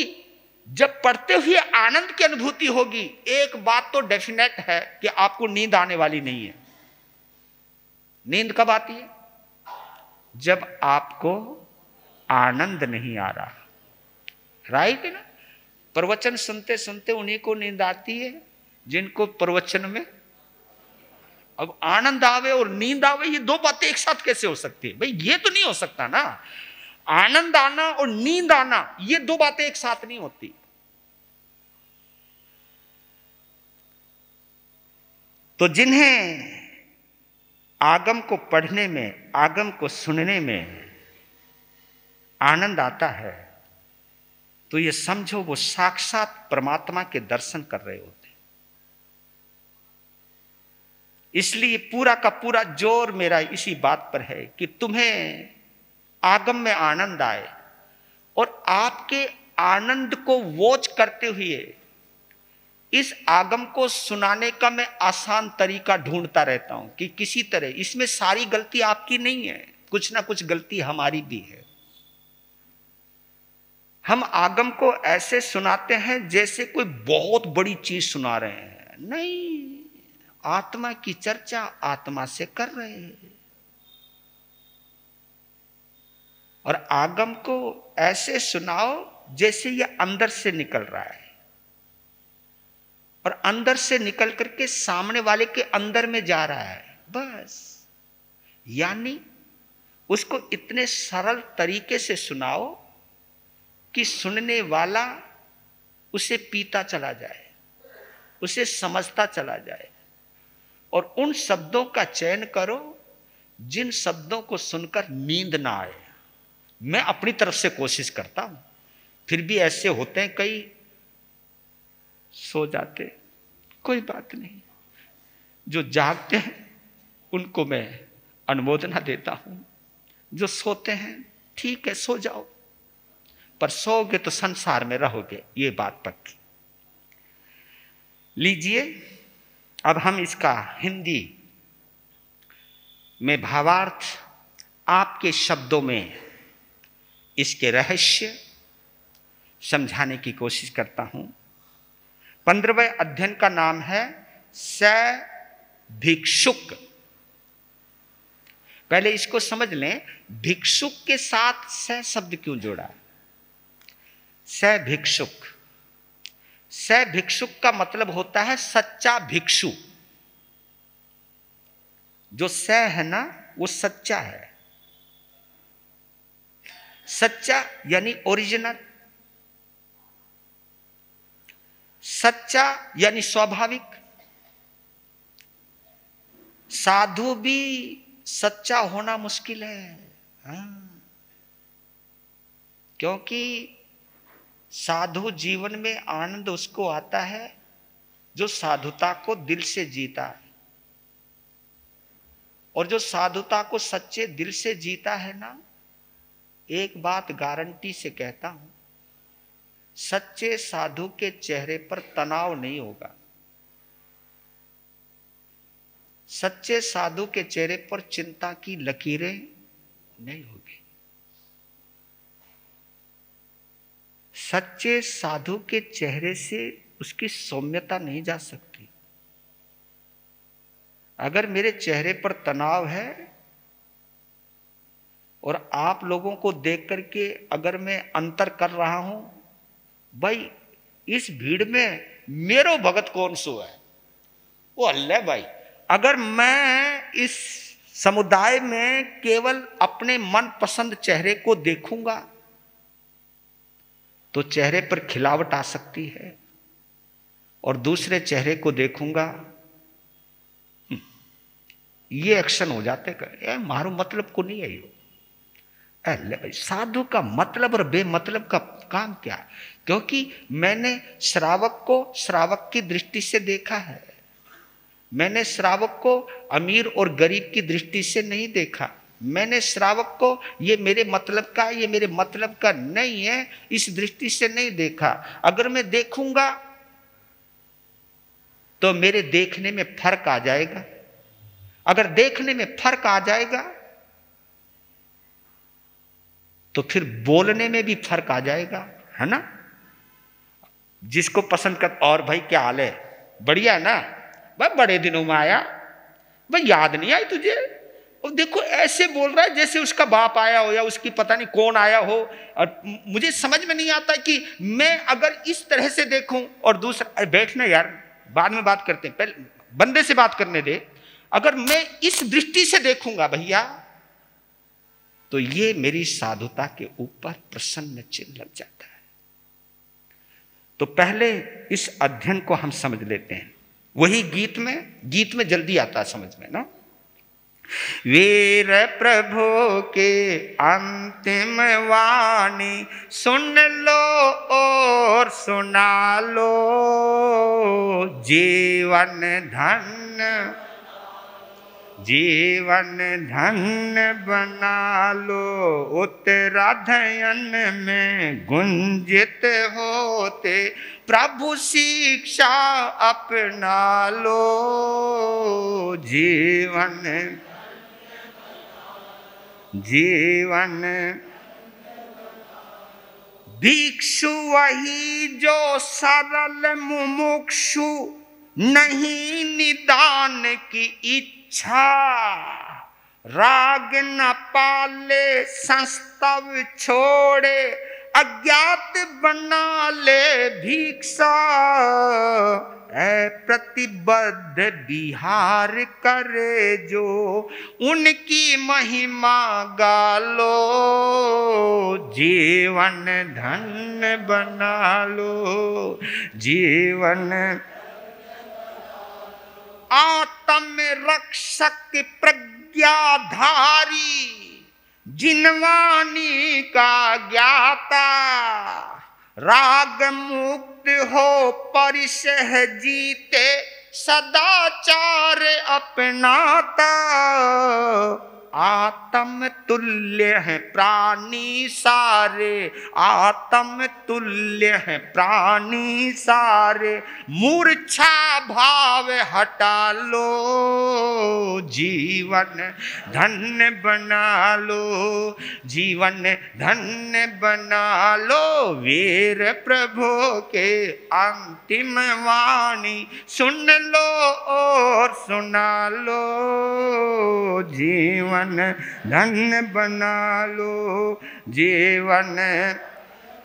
जब पढ़ते हुए आनंद की अनुभूति होगी, एक बात तो डेफिनेट है कि आपको नींद आने वाली नहीं है। नींद कब आती है? जब आपको आनंद नहीं आ रहा। राइट है ना? प्रवचन सुनते सुनते उन्हीं को नींद आती है जिनको प्रवचन में अब आनंद आवे और नींद आवे। ये दो बातें एक साथ कैसे हो सकती है भाई? ये तो नहीं हो सकता ना। आनंद आना और नींद आना ये दो बातें एक साथ नहीं होती। तो जिन्हें आगम को पढ़ने में, आगम को सुनने में आनंद आता है तो ये समझो वो साक्षात परमात्मा के दर्शन कर रहे होते। इसलिए पूरा का पूरा जोर मेरा इसी बात पर है कि तुम्हें आगम में आनंद आए और आपके आनंद को वॉच करते हुए इस आगम को सुनाने का मैं आसान तरीका ढूंढता रहता हूं कि किसी तरह इसमें सारी गलती आपकी नहीं है, कुछ ना कुछ गलती हमारी भी है। हम आगम को ऐसे सुनाते हैं जैसे कोई बहुत बड़ी चीज सुना रहे हैं। नहीं, आत्मा की चर्चा आत्मा से कर रहे हैं। और आगम को ऐसे सुनाओ जैसे ये अंदर से निकल रहा है और अंदर से निकल करके सामने वाले के अंदर में जा रहा है, बस। यानी उसको इतने सरल तरीके से सुनाओ कि सुनने वाला उसे पीता चला जाए, उसे समझता चला जाए। और उन शब्दों का चयन करो जिन शब्दों को सुनकर नींद ना आए। मैं अपनी तरफ से कोशिश करता हूं, फिर भी ऐसे होते हैं कई सो जाते, कोई बात नहीं। जो जागते हैं उनको मैं अनुमोदना देता हूं, जो सोते हैं ठीक है सो जाओ, पर सोओगे तो संसार में रहोगे, ये बात पक्की। लीजिए अब हम इसका हिंदी में भावार्थ आपके शब्दों में इसके रहस्य समझाने की कोशिश करता हूं। 15वें अध्ययन का नाम है स भिक्षुक। पहले इसको समझ लें, भिक्षुक के साथ स शब्द क्यों जोड़ा? स भिक्षुक, स भिक्षुक का मतलब होता है सच्चा भिक्षु। जो स है ना वो सच्चा है। सच्चा यानी ओरिजिनल, सच्चा यानी स्वाभाविक। साधु भी सच्चा होना मुश्किल है, हाँ। क्योंकि साधु जीवन में आनंद उसको आता है जो साधुता को दिल से जीता है। और जो साधुता को सच्चे दिल से जीता है ना, एक बात गारंटी से कहता हूं, सच्चे साधु के चेहरे पर तनाव नहीं होगा। सच्चे साधु के चेहरे पर चिंता की लकीरें नहीं होगी। सच्चे साधु के चेहरे से उसकी सौम्यता नहीं जा सकती। अगर मेरे चेहरे पर तनाव है और आप लोगों को देख करके अगर मैं अंतर कर रहा हूं, भाई इस भीड़ में मेरो भगत कौन सो है, वो अल्लाह भाई। अगर मैं इस समुदाय में केवल अपने मनपसंद चेहरे को देखूंगा तो चेहरे पर खिलावट आ सकती है, और दूसरे चेहरे को देखूंगा ये एक्शन हो जाते कर मारो मतलब को नहीं है। अल्लाह भाई, साधु का मतलब और बेमतलब का काम क्या है? क्योंकि मैंने श्रावक को श्रावक की दृष्टि से देखा है, मैंने श्रावक को अमीर और गरीब की दृष्टि से नहीं देखा, मैंने श्रावक को ये मेरे मतलब का ये मेरे मतलब का नहीं है इस दृष्टि से नहीं देखा। अगर मैं देखूंगा तो मेरे देखने में फर्क आ जाएगा, अगर देखने में फर्क आ जाएगा तो फिर बोलने में भी फर्क आ जाएगा, है ना। जिसको पसंद कर, और भाई क्या हाल है, बढ़िया है ना भाई, बड़े दिनों में आया भाई, याद नहीं आई तुझे। और देखो ऐसे बोल रहा है जैसे उसका बाप आया हो या उसकी पता नहीं कौन आया हो। और मुझे समझ में नहीं आता कि मैं अगर इस तरह से देखूं और दूसरा, अरे बैठना यार बाद में बात करते हैं, पहले बंदे से बात करने दे। अगर मैं इस दृष्टि से देखूंगा भैया तो ये मेरी साधुता के ऊपर प्रसन्न चिन्ह लग जाता है। तो पहले इस अध्ययन को हम समझ लेते हैं, वही गीत में जल्दी आता है समझ में ना। वीर प्रभु के अंतिम वाणी सुन लो और सुना लो, जीवन धन्य बना लो, उत्तराधयन में गुंजित होते प्रभु शिक्षा अपना लो, जीवन भिक्षु वही जो सरल मुमुक्षु, नहीं निदान की इच्छा, राग न पाले संस्तव छोड़े, अज्ञात बना ले भिक्षा, प्रतिबद्ध विहार करे जो, उनकी महिमा गालो, जीवन धन्य बना लो, जीवन आत्म रक्षक प्रज्ञाधारी, जिनवाणी का ज्ञाता, राग मुक्त हो परिसह जीते, सदाचार अपनाता, आत्म तुल्य है प्राणी सारे, आत्म तुल्य है प्राणी सारे, मूर्छा भाव हटा लो, जीवन धन्य बना लो, जीवन धन्य बना लो, वीर प्रभु के अंतिम वाणी सुन लो और सुना लो, जीवन धन्य बना लो, जीवन।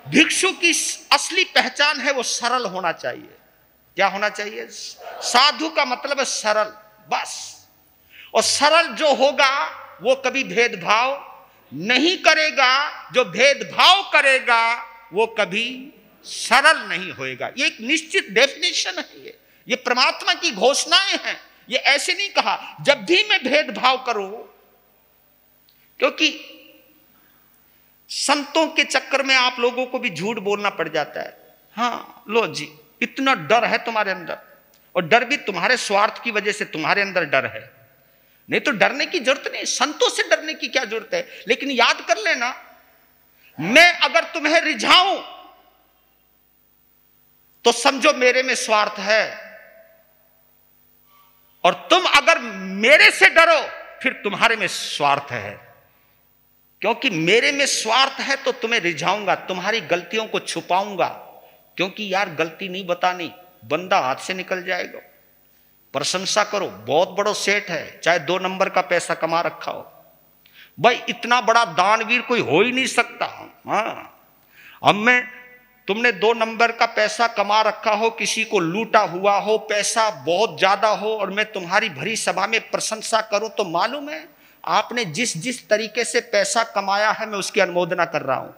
भिक्षु की असली पहचान है वो सरल होना चाहिए। क्या होना चाहिए? साधु का मतलब है सरल, बस। और सरल जो होगा वो कभी भेदभाव नहीं करेगा, जो भेदभाव करेगा वो कभी सरल नहीं होएगा। ये एक निश्चित डेफिनेशन है, ये परमात्मा की घोषणाएं हैं। ये ऐसे नहीं कहा जब भी मैं भेदभाव करूं, क्योंकि संतों के चक्कर में आप लोगों को भी झूठ बोलना पड़ जाता है। हाँ लो जी, इतना डर है तुम्हारे अंदर, और डर भी तुम्हारे स्वार्थ की वजह से तुम्हारे अंदर डर है, नहीं तो डरने की जरूरत नहीं। संतों से डरने की क्या जरूरत है? लेकिन याद कर लेना, मैं अगर तुम्हें रिझाऊं तो समझो मेरे में स्वार्थ है, और तुम अगर मेरे से डरो फिर तुम्हारे में स्वार्थ है। क्योंकि मेरे में स्वार्थ है तो तुम्हें रिझाऊंगा, तुम्हारी गलतियों को छुपाऊंगा, क्योंकि यार गलती नहीं बतानी, बंदा हाथ से निकल जाएगा। प्रशंसा करो, बहुत बड़ा सेठ है, चाहे 2 नंबर का पैसा कमा रखा हो, भाई इतना बड़ा दानवीर कोई हो ही नहीं सकता। हाँ, अब मैं, तुमने 2 नंबर का पैसा कमा रखा हो, किसी को लूटा हुआ हो, पैसा बहुत ज्यादा हो, और मैं तुम्हारी भरी सभा में प्रशंसा करूं, तो मालूम है आपने जिस जिस तरीके से पैसा कमाया है मैं उसकी अनुमोदना कर रहा हूं।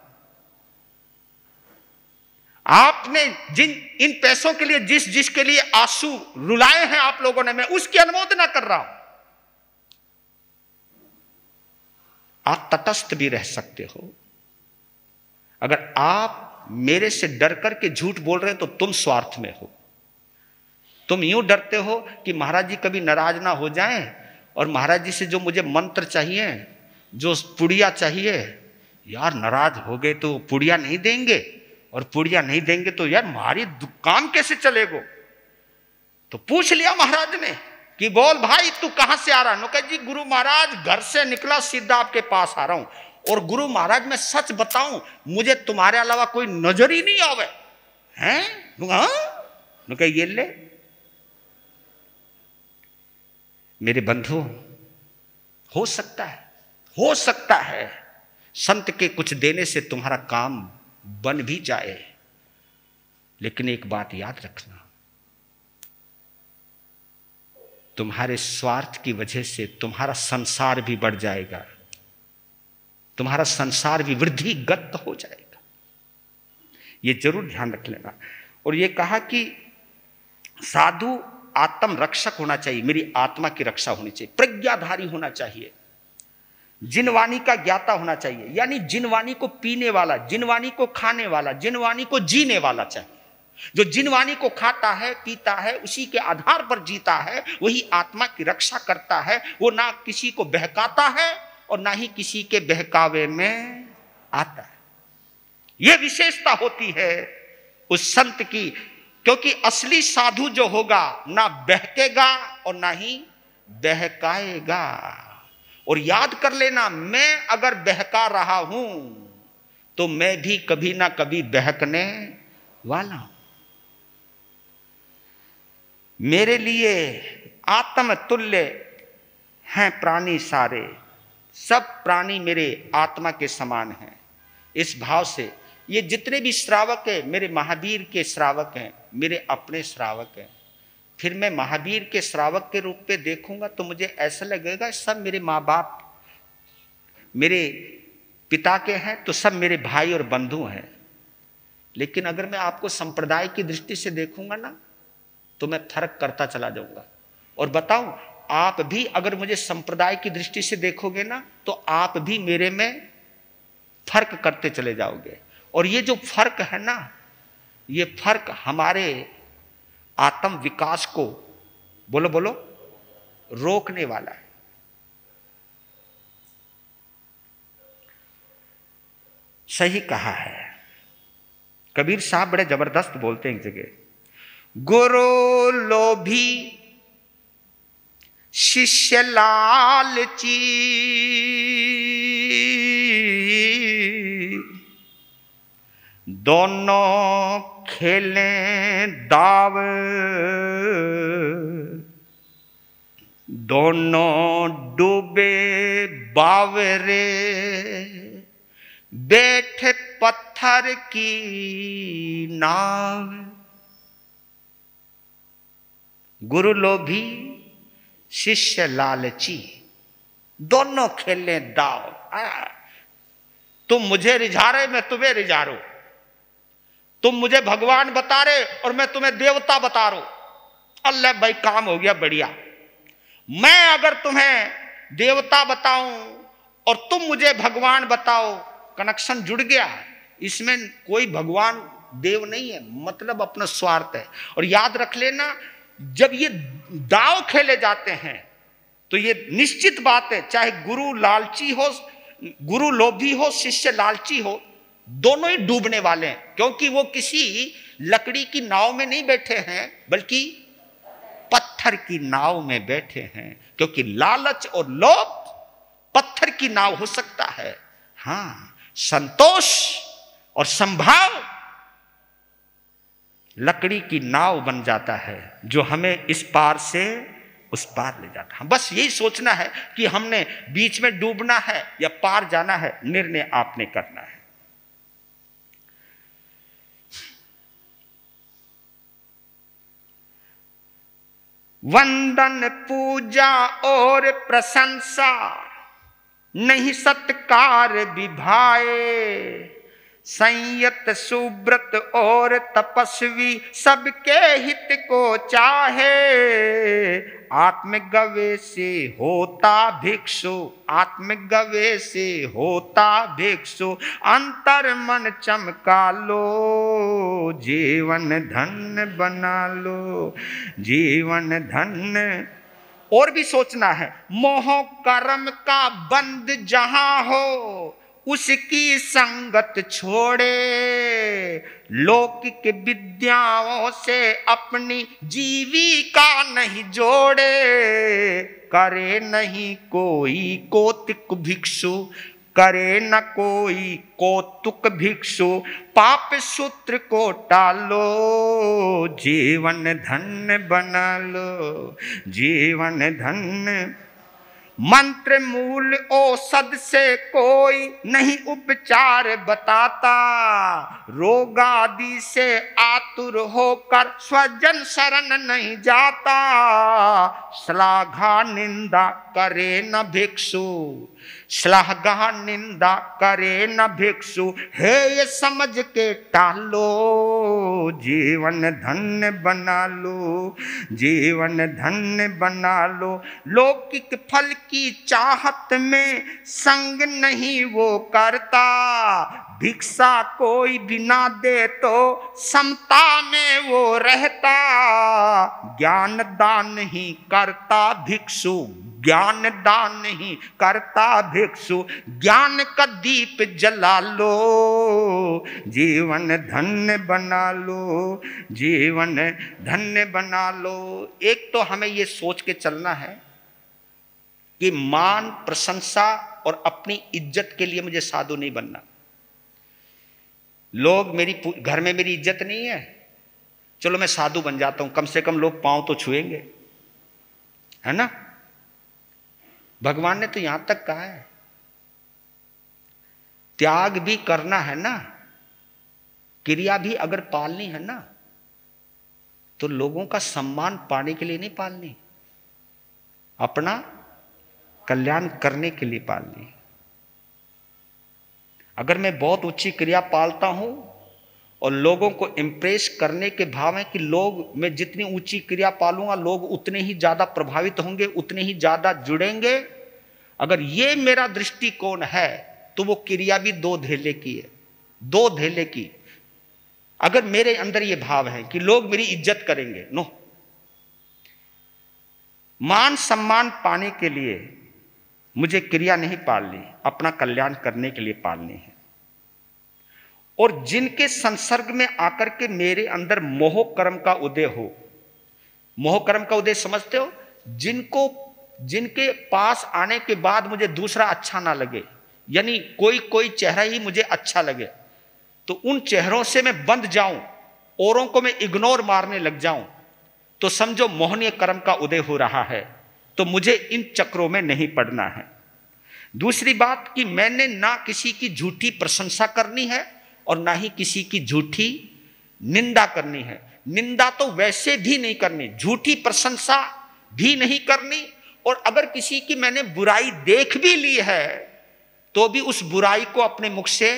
आपने जिन इन पैसों के लिए जिस जिसके लिए आंसू रुलाए हैं आप लोगों ने, मैं उसकी अनुमोदना कर रहा हूं। आप तटस्थ भी रह सकते हो। अगर आप मेरे से डर करके झूठ बोल रहे हैं तो तुम स्वार्थ में हो। तुम यूं डरते हो कि महाराज जी कभी नाराज ना हो जाएं, और महाराज जी से जो मुझे मंत्र चाहिए, जो पुड़िया चाहिए, यार नाराज हो गए तो पुड़िया नहीं देंगे, और पुड़िया नहीं देंगे तो यार हमारी दुकान कैसे चलेगो। तो पूछ लिया महाराज ने कि बोल भाई तू कहां से आ रहा है? कहा जी गुरु महाराज घर से निकला सीधा आपके पास आ रहा हूं, और गुरु महाराज मैं सच बताऊं मुझे तुम्हारे अलावा कोई नजर ही नहीं आवे हैं। हाँ? ये ले मेरे बंधु, हो सकता है संत के कुछ देने से तुम्हारा काम बन भी जाए, लेकिन एक बात याद रखना, तुम्हारे स्वार्थ की वजह से तुम्हारा संसार भी बढ़ जाएगा, तुम्हारा संसार भी वृद्धिगत हो जाएगा। ये जरूर ध्यान रख लेना। और ये कहा कि साधु आत्म रक्षक होना चाहिए, मेरी आत्मा की रक्षा होनी चाहिए, प्रज्ञाधारी होना चाहिए, जिनवाणी का ज्ञाता होना चाहिए, यानी जिनवाणी को पीने वाला, जिनवाणी को खाने वाला, जिनवाणी को जीने वाला चाहिए। जो जिनवाणी को खाता है पीता है उसी के आधार पर जीता है, वही आत्मा की रक्षा करता है। वो ना किसी को बहकाता है और ना ही किसी के बहकावे में आता है। यह विशेषता होती है उस संत की, क्योंकि असली साधु जो होगा ना बहकेगा और ना ही बहकाएगा। और याद कर लेना, मैं अगर बहका रहा हूं तो मैं भी कभी ना कभी बहकने वाला हूं। मेरे लिए आत्म तुल्य हैं प्राणी सारे, सब प्राणी मेरे आत्मा के समान हैं। इस भाव से ये जितने भी श्रावक हैं मेरे महावीर के श्रावक हैं, मेरे अपने श्रावक हैं। फिर मैं महावीर के श्रावक के रूप में देखूंगा तो मुझे ऐसा लगेगा सब मेरे माँ बाप मेरे पिता के हैं, तो सब मेरे भाई और बंधु हैं। लेकिन अगर मैं आपको संप्रदाय की दृष्टि से देखूंगा ना तो मैं फर्क करता चला जाऊंगा। और बताऊं, आप भी अगर मुझे संप्रदाय की दृष्टि से देखोगे ना तो आप भी मेरे में फर्क करते चले जाओगे। और ये जो फर्क है ना, ये फर्क हमारे आत्म विकास को बोलो बोलो रोकने वाला है। सही कहा है कबीर साहब, बड़े जबरदस्त बोलते हैं एक जगह, गुरु लोभी शिष्य लालची, दोनों खेलें दाव, दोनों डूबे बावरे, बैठे पत्थर की नाव। गुरु लोभी शिष्य लालची, दोनों खेले दाव। तुम मुझे रिझा रहे, मैं तुम्हें रिझा रहा हूं। तुम मुझे भगवान बता रहे और मैं तुम्हें देवता बता रहा हूं। अल्लाह भाई काम हो गया बढ़िया। मैं अगर तुम्हें देवता बताऊं और तुम मुझे भगवान बताओ, कनेक्शन जुड़ गया। इसमें कोई भगवान देव नहीं है, मतलब अपना स्वार्थ है। और याद रख लेना, जब ये दाव खेले जाते हैं तो ये निश्चित बात है, चाहे गुरु लालची हो, गुरु लोभी हो, शिष्य लालची हो, दोनों ही डूबने वाले हैं। क्योंकि वो किसी लकड़ी की नाव में नहीं बैठे हैं, बल्कि पत्थर की नाव में बैठे हैं। क्योंकि लालच और लोभ पत्थर की नाव हो सकता है, हाँ, संतोष और संभाव लकड़ी की नाव बन जाता है जो हमें इस पार से उस पार ले जाता है। बस यही सोचना है कि हमने बीच में डूबना है या पार जाना है, निर्णय आपने करना है। वंदन पूजा और प्रशंसा नहीं सत्कार विभाए, संयत सुब्रत और तपस्वी सबके हित को चाहे। आत्मगवे से होता भिक्षु, आत्मगवे से होता भिक्षु, अंतर मन चमका लो, जीवन धन्य बना लो, जीवन धन्य। और भी सोचना है, मोह कर्म का बंद जहां हो उसकी संगत छोड़े, लौकिक विद्याओं से अपनी जीविका नहीं जोड़े। करे नहीं कोई कौतुक भिक्षु, करे न कोई कौतुक भिक्षु, पाप सूत्र को टालो, जीवन धन्य बना लो, जीवन धन्य। मंत्र मूल औषध से कोई नहीं उपचार बताता, रोग आदि से आतुर होकर स्वजन शरण नहीं जाता। श्लाघा निंदा करे न भिक्षु, श्लाघा निंदा करे न भिक्षु, हे ये समझ के टालो, जीवन धन्य बना लो, जीवन धन्य बना लो। लौकिक फल की चाहत में संग नहीं वो करता, भिक्षा कोई बिना दे तो समता में वो रहता। ज्ञान दान ही करता भिक्षु, ज्ञान दान नहीं करता भिक्षु, ज्ञान का दीप जला लो, जीवन धन्य बना लो, जीवन धन्य बना लो। एक तो हमें ये सोच के चलना है कि मान प्रशंसा और अपनी इज्जत के लिए मुझे साधु नहीं बनना। लोग मेरी घर में मेरी इज्जत नहीं है, चलो मैं साधु बन जाता हूं, कम से कम लोग पांव तो छुएंगे, है ना। भगवान ने तो यहां तक कहा है, त्याग भी करना है ना, क्रिया भी अगर पालनी है ना, तो लोगों का सम्मान पाने के लिए नहीं पालनी, अपना कल्याण करने के लिए पालनी। अगर मैं बहुत ऊंची क्रिया पालता हूं और लोगों को इंप्रेस करने के भाव है कि लोग, मैं जितनी ऊंची क्रिया पालूंगा लोग उतने ही ज्यादा प्रभावित होंगे, उतने ही ज्यादा जुड़ेंगे, अगर ये मेरा दृष्टिकोण है तो वो क्रिया भी दो धेले की है, दो धेले की। अगर मेरे अंदर ये भाव है कि लोग मेरी इज्जत करेंगे, नो, मान सम्मान पाने के लिए मुझे क्रिया नहीं पालनी, अपना कल्याण करने के लिए पालनी है। और जिनके संसर्ग में आकर के मेरे अंदर मोह कर्म का उदय हो, मोह कर्म का उदय समझते हो, जिनके पास आने के बाद मुझे दूसरा अच्छा ना लगे, यानी कोई चेहरा ही मुझे अच्छा लगे, तो उन चेहरों से मैं बंध जाऊं, औरों को मैं इग्नोर मारने लग जाऊं, तो समझो मोहनीय कर्म का उदय हो रहा है। तो मुझे इन चक्रों में नहीं पड़ना है। दूसरी बात कि मैंने ना किसी की झूठी प्रशंसा करनी है और ना ही किसी की झूठी निंदा करनी है। निंदा तो वैसे भी नहीं करनी, झूठी प्रशंसा भी नहीं करनी, और अगर किसी की मैंने बुराई देख भी ली है तो भी उस बुराई को अपने मुख से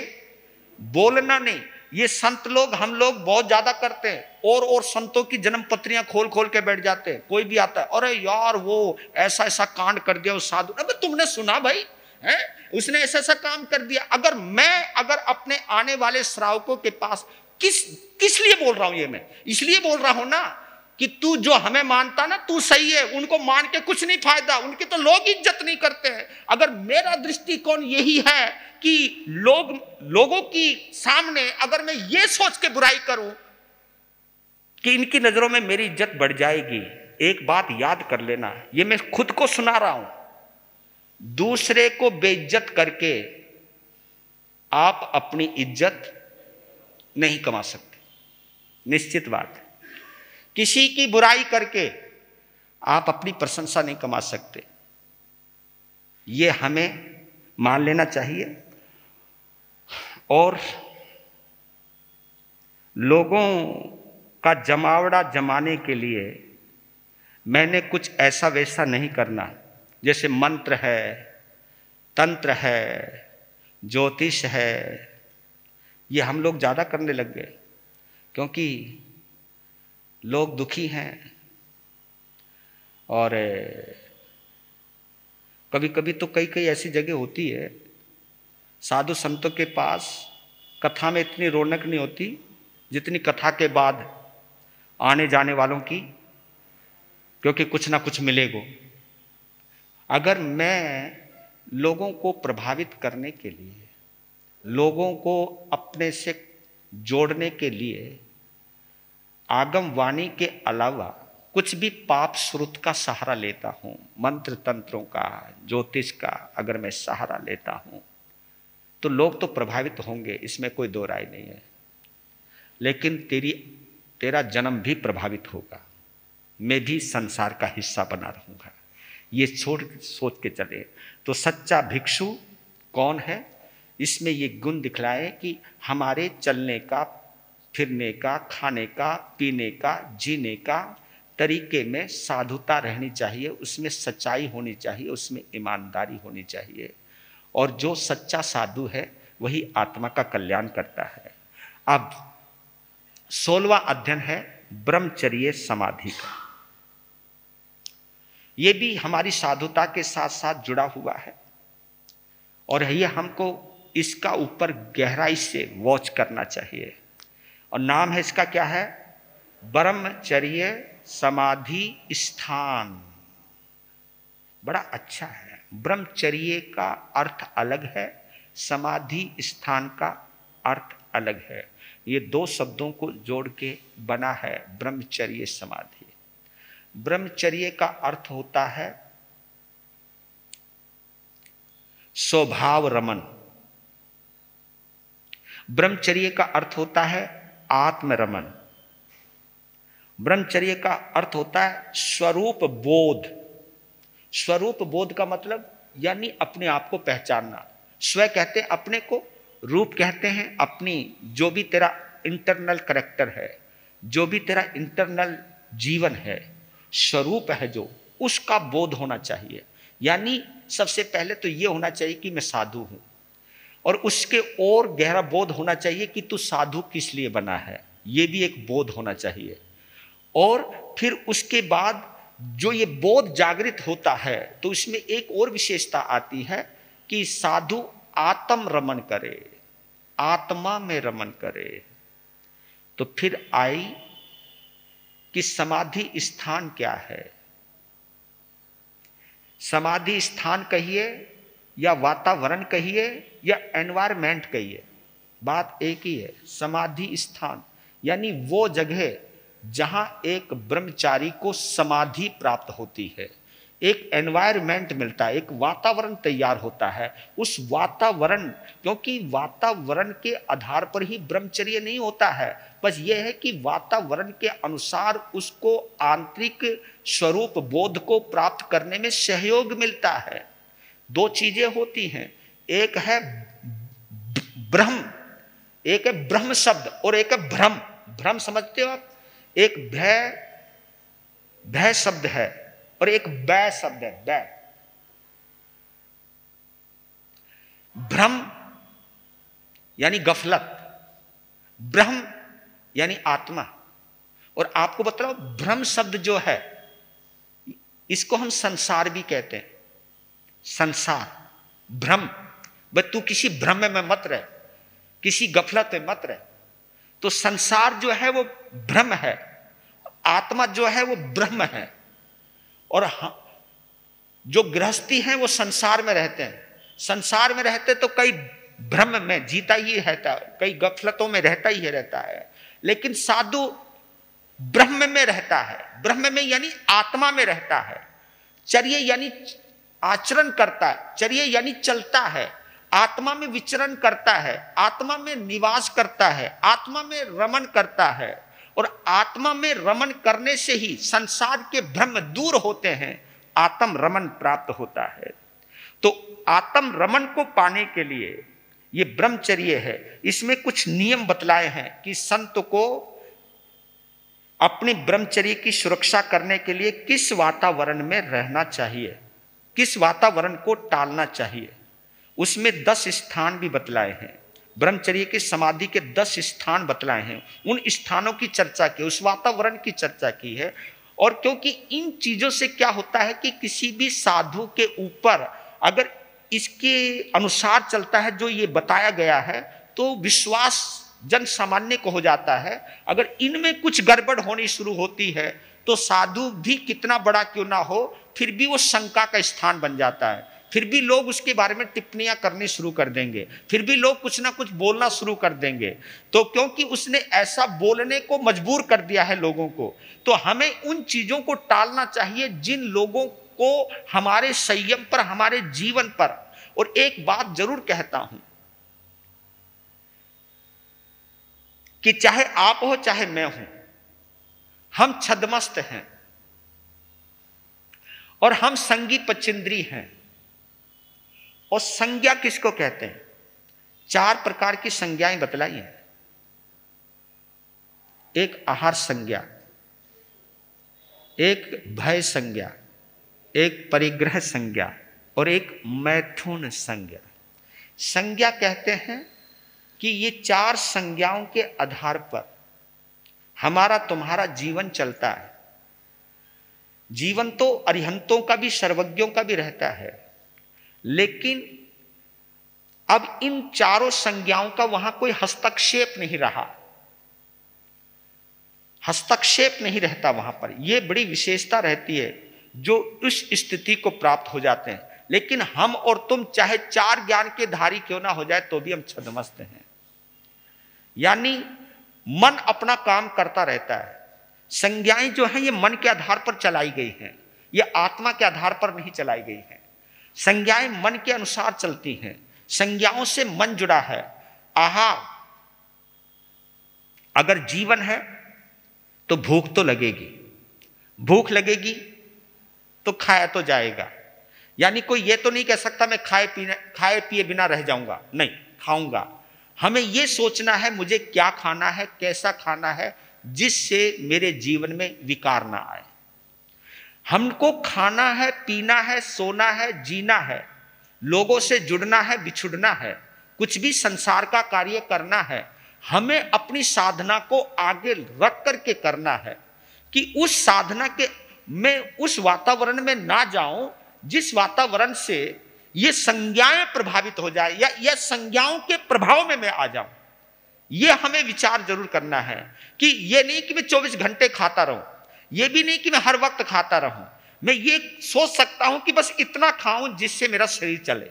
बोलना नहीं। ये संत लोग, हम लोग बहुत ज्यादा करते हैं, और संतों की जन्म पत्रियां खोल खोल के बैठ जाते हैं। कोई भी आता है, अरे यार वो ऐसा ऐसा कांड कर दिया उस साधु, अबे तुमने सुना भाई, है उसने ऐसा ऐसा काम कर दिया। अगर अपने आने वाले श्रावकों के पास किस लिए बोल रहा हूं, ये मैं इसलिए बोल रहा हूं ना कि तू जो हमें मानता ना तू सही है, उनको मान के कुछ नहीं फायदा, उनकी तो लोग इज्जत नहीं करते हैं। अगर मेरा दृष्टिकोण यही है कि लोगों की सामने अगर मैं ये सोच के बुराई करूं कि इनकी नजरों में मेरी इज्जत बढ़ जाएगी, एक बात याद कर लेना, ये मैं खुद को सुना रहा हूं, दूसरे को बेइज्जत करके आप अपनी इज्जत नहीं कमा सकते, निश्चित बात है। किसी की बुराई करके आप अपनी प्रशंसा नहीं कमा सकते, ये हमें मान लेना चाहिए। और लोगों का जमावड़ा जमाने के लिए मैंने कुछ ऐसा वैसा नहीं करना, जैसे मंत्र है, तंत्र है, ज्योतिष है, ये हम लोग ज़्यादा करने लग गए क्योंकि लोग दुखी हैं। और कभी कभी तो कई कई ऐसी जगह होती है, साधु संतों के पास कथा में इतनी रौनक नहीं होती जितनी कथा के बाद आने जाने वालों की, क्योंकि कुछ ना कुछ मिलेगा। अगर मैं लोगों को प्रभावित करने के लिए, लोगों को अपने से जोड़ने के लिए आगम वाणी के अलावा कुछ भी पाप स्रोत का सहारा लेता हूं, मंत्र तंत्रों का, ज्योतिष का अगर मैं सहारा लेता हूं, तो लोग तो प्रभावित होंगे, इसमें कोई दो राय नहीं है। लेकिन तेरा जन्म भी प्रभावित होगा, मैं भी संसार का हिस्सा बना रहूंगा, ये सोच के चले। तो सच्चा भिक्षु कौन है? इसमें ये गुण दिखलाए कि हमारे चलने का, फिरने का, खाने का, पीने का, जीने का तरीके में साधुता रहनी चाहिए, उसमें सच्चाई होनी चाहिए, उसमें ईमानदारी होनी चाहिए। और जो सच्चा साधु है वही आत्मा का कल्याण करता है। अब 16वां अध्ययन है ब्रह्मचर्य समाधि का। ये भी हमारी साधुता के साथ साथ जुड़ा हुआ है और ये हमको इसका ऊपर गहराई से वॉच करना चाहिए। और नाम है इसका क्या है? ब्रह्मचर्य समाधि स्थान। बड़ा अच्छा है। ब्रह्मचर्य का अर्थ अलग है, समाधि स्थान का अर्थ अलग है। ये दो शब्दों को जोड़ के बना है ब्रह्मचर्य समाधि। ब्रह्मचर्य का अर्थ होता है स्वभाव रमन, ब्रह्मचर्य का अर्थ होता है आत्म रमन, ब्रह्मचर्य का अर्थ होता है स्वरूप बोध। स्वरूप बोध का मतलब यानी अपने आप को पहचानना। स्व कहते हैं अपने को, रूप कहते हैं अपनी, जो भी तेरा इंटरनल करैक्टर है, जो भी तेरा इंटरनल जीवन है, स्वरूप है जो, उसका बोध होना चाहिए। यानी सबसे पहले तो ये होना चाहिए कि मैं साधु हूं, और उसके और गहरा बोध होना चाहिए कि तू साधु किस लिए बना है, ये भी एक बोध होना चाहिए। और फिर उसके बाद जो ये बोध जागृत होता है तो इसमें एक और विशेषता आती है कि साधु आत्म रमन करे, आत्मा में रमन करे। तो फिर आई कि समाधि स्थान क्या है। समाधि स्थान कहिए या वातावरण कहिए या एनवायरमेंट कहिए, बात एक ही है। समाधि स्थान यानी वो जगह जहां एक ब्रह्मचारी को समाधि प्राप्त होती है, एक एनवायरमेंट मिलता है, एक वातावरण तैयार होता है। उस वातावरण, क्योंकि वातावरण के आधार पर ही ब्रह्मचर्य नहीं होता है, बस यह है कि वातावरण के अनुसार उसको आंतरिक स्वरूप बोध को प्राप्त करने में सहयोग मिलता है। दो चीजें होती हैं, एक है ब्रह्म, एक है ब्रह्म शब्द और एक है भ्रम। भ्रम समझते हो आप? एक भय शब्द है और एक बै शब्द है, बै। भ्रम यानी गफलत, ब्रह्म यानी आत्मा। और आपको बताओ भ्रम शब्द जो है इसको हम संसार भी कहते हैं। संसार, भ्रम, बस तू किसी भ्रम में मत रह, किसी गफलत में मत रह। तो संसार जो है वो भ्रम है, आत्मा जो है वो ब्रह्म है। और जो गृहस्थी है वो संसार में रहते हैं। संसार में रहते तो कई भ्रम में जीता ही रहता है, कई गफलतों में रहता ही रहता है। लेकिन साधु ब्रह्म में रहता है, ब्रह्म में यानी आत्मा में रहता है। चर्य यानी आचरण करता है, चर्य यानी चलता है। आत्मा में विचरण करता है, आत्मा में निवास करता है, आत्मा में रमण करता है, और आत्मा में रमण करने से ही संसार के भ्रम दूर होते हैं, आत्म रमण प्राप्त होता है। तो आत्म रमण को पाने के लिए ये ब्रह्मचर्य है। इसमें कुछ नियम बतलाए हैं कि संत को अपनी ब्रह्मचर्य की सुरक्षा करने के लिए किस वातावरण में रहना चाहिए, किस वातावरण को टालना चाहिए। उसमें 10 स्थान भी बतलाए हैं, ब्रह्मचर्य के समाधि के 10 स्थान बतलाए हैं। उन स्थानों की चर्चा की, उस वातावरण की चर्चा की है। और क्योंकि इन चीजों से क्या होता है कि किसी भी साधु के ऊपर अगर इसके अनुसार चलता है जो ये बताया गया है, तो विश्वास जन सामान्य को हो जाता है। अगर इनमें कुछ गड़बड़ होनी शुरू होती है तो साधु भी कितना बड़ा क्यों ना हो, फिर भी वो शंका का स्थान बन जाता है। फिर भी लोग उसके बारे में टिप्पणियां करनी शुरू कर देंगे, फिर भी लोग कुछ ना कुछ बोलना शुरू कर देंगे। तो क्योंकि उसने ऐसा बोलने को मजबूर कर दिया है लोगों को, तो हमें उन चीजों को टालना चाहिए जिन लोगों को हमारे संयम पर, हमारे जीवन पर। और एक बात जरूर कहता हूं कि चाहे आप हो चाहे मैं हूं, हम छद्मस्त हैं और हम संगी पचिंद्री हैं। और संज्ञा किसको कहते हैं? 4 प्रकार की संज्ञाएं बतलाई हैं। एक आहार संज्ञा, एक भय संज्ञा, एक परिग्रह संज्ञा और एक मैथुन संज्ञा। संज्ञा कहते हैं कि ये 4 संज्ञाओं के आधार पर हमारा तुम्हारा जीवन चलता है। जीवन तो अरिहंतों का भी, सर्वज्ञों का भी रहता है, लेकिन अब इन 4 संज्ञाओं का वहां कोई हस्तक्षेप नहीं रहा, हस्तक्षेप नहीं रहता वहां पर। यह बड़ी विशेषता रहती है जो उस स्थिति को प्राप्त हो जाते हैं। लेकिन हम और तुम चाहे 4 ज्ञान के धारी क्यों ना हो जाए तो भी हम छद्मस्त हैं। यानी मन अपना काम करता रहता है। संज्ञाएं जो हैं ये मन के आधार पर चलाई गई हैं, ये आत्मा के आधार पर नहीं चलाई गई हैं। संज्ञाएं मन के अनुसार चलती हैं, संज्ञाओं से मन जुड़ा है। आहार, अगर जीवन है तो भूख तो लगेगी, भूख लगेगी तो खाया तो जाएगा। यानी कोई ये तो नहीं कह सकता मैं खाए पिए बिना रह जाऊंगा, नहीं, खाऊंगा। हमें यह सोचना है मुझे क्या खाना है, कैसा खाना है, जिससे मेरे जीवन में विकार ना आए। हमको खाना है, पीना है, सोना है, जीना है, लोगों से जुड़ना है, बिछुड़ना है, कुछ भी संसार का कार्य करना है। हमें अपनी साधना को आगे रख करके करना है कि उस साधना के मैं उस वातावरण में ना जाऊं जिस वातावरण से ये संज्ञाएं प्रभावित हो जाए या संज्ञाओं के प्रभाव में मैं आ जाऊं। ये हमें विचार जरूर करना है कि ये नहीं कि मैं 24 घंटे खाता रहूं, ये भी नहीं कि मैं हर वक्त खाता रहूं। मैं ये सोच सकता हूं कि बस इतना खाऊं जिससे मेरा शरीर चले,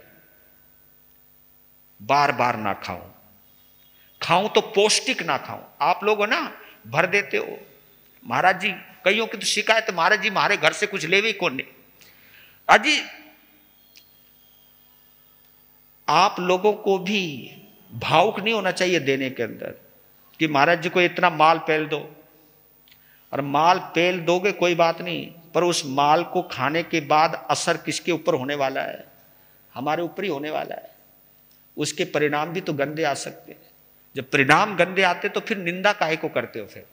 बार बार ना खाऊं तो पौष्टिक ना खाऊं। आप लोग हो ना भर देते हो, महाराज जी, कईयों की तो शिकायत, महाराज जी हमारे घर से कुछ लेवे कौन नहीं। अजी आप लोगों को भी भावुक नहीं होना चाहिए देने के अंदर कि महाराज जी को इतना माल पेल दो। और माल पेल दोगे कोई बात नहीं, पर उस माल को खाने के बाद असर किसके ऊपर होने वाला है? हमारे ऊपर ही होने वाला है। उसके परिणाम भी तो गंदे आ सकते हैं। जब परिणाम गंदे आते तो फिर निंदा काहे को करते हो? फिर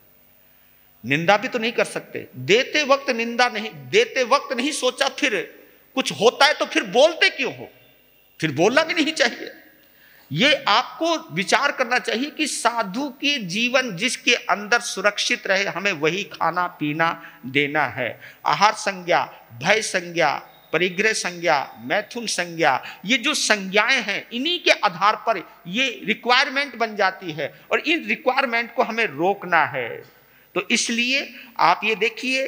निंदा भी तो नहीं कर सकते। देते वक्त निंदा नहीं, देते वक्त नहीं सोचा, फिर कुछ होता है तो फिर बोलते क्यों हो? फिर बोलना भी नहीं चाहिए। ये आपको विचार करना चाहिए कि साधु के जीवन जिसके अंदर सुरक्षित रहे, हमें वही खाना पीना देना है। आहार संज्ञा, भय संज्ञा, परिग्रह संज्ञा, मैथुन संज्ञा, ये जो संज्ञाएं हैं इन्हीं के आधार पर ये रिक्वायरमेंट बन जाती है और इन रिक्वायरमेंट को हमें रोकना है। तो इसलिए आप ये देखिए,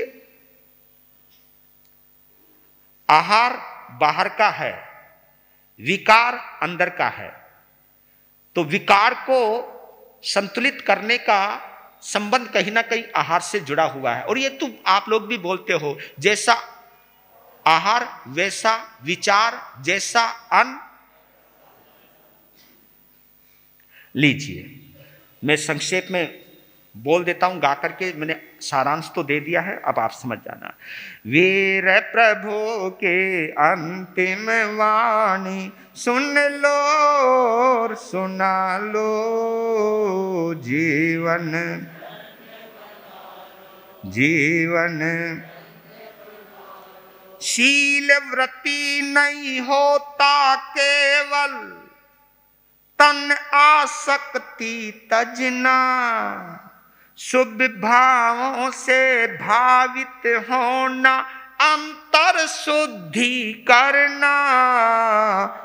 आहार बाहर का है, विकार अंदर का है। तो विकार को संतुलित करने का संबंध कहीं ना कहीं आहार से जुड़ा हुआ है। और ये तो आप लोग भी बोलते हो, जैसा आहार वैसा विचार, जैसा अन्न लीजिए, मैं संक्षेप में बोल देता हूं गा करके, मैंने सारांश तो दे दिया है, अब आप समझ जाना। वीर प्रभु के अंतिम वाणी सुन लो और सुना लो, जीवन जीवन शील वृत्ति नहीं होता केवल, तन आसक्ति तजना, शुभ भावों से भावित होना, अंतर शुद्धि करना,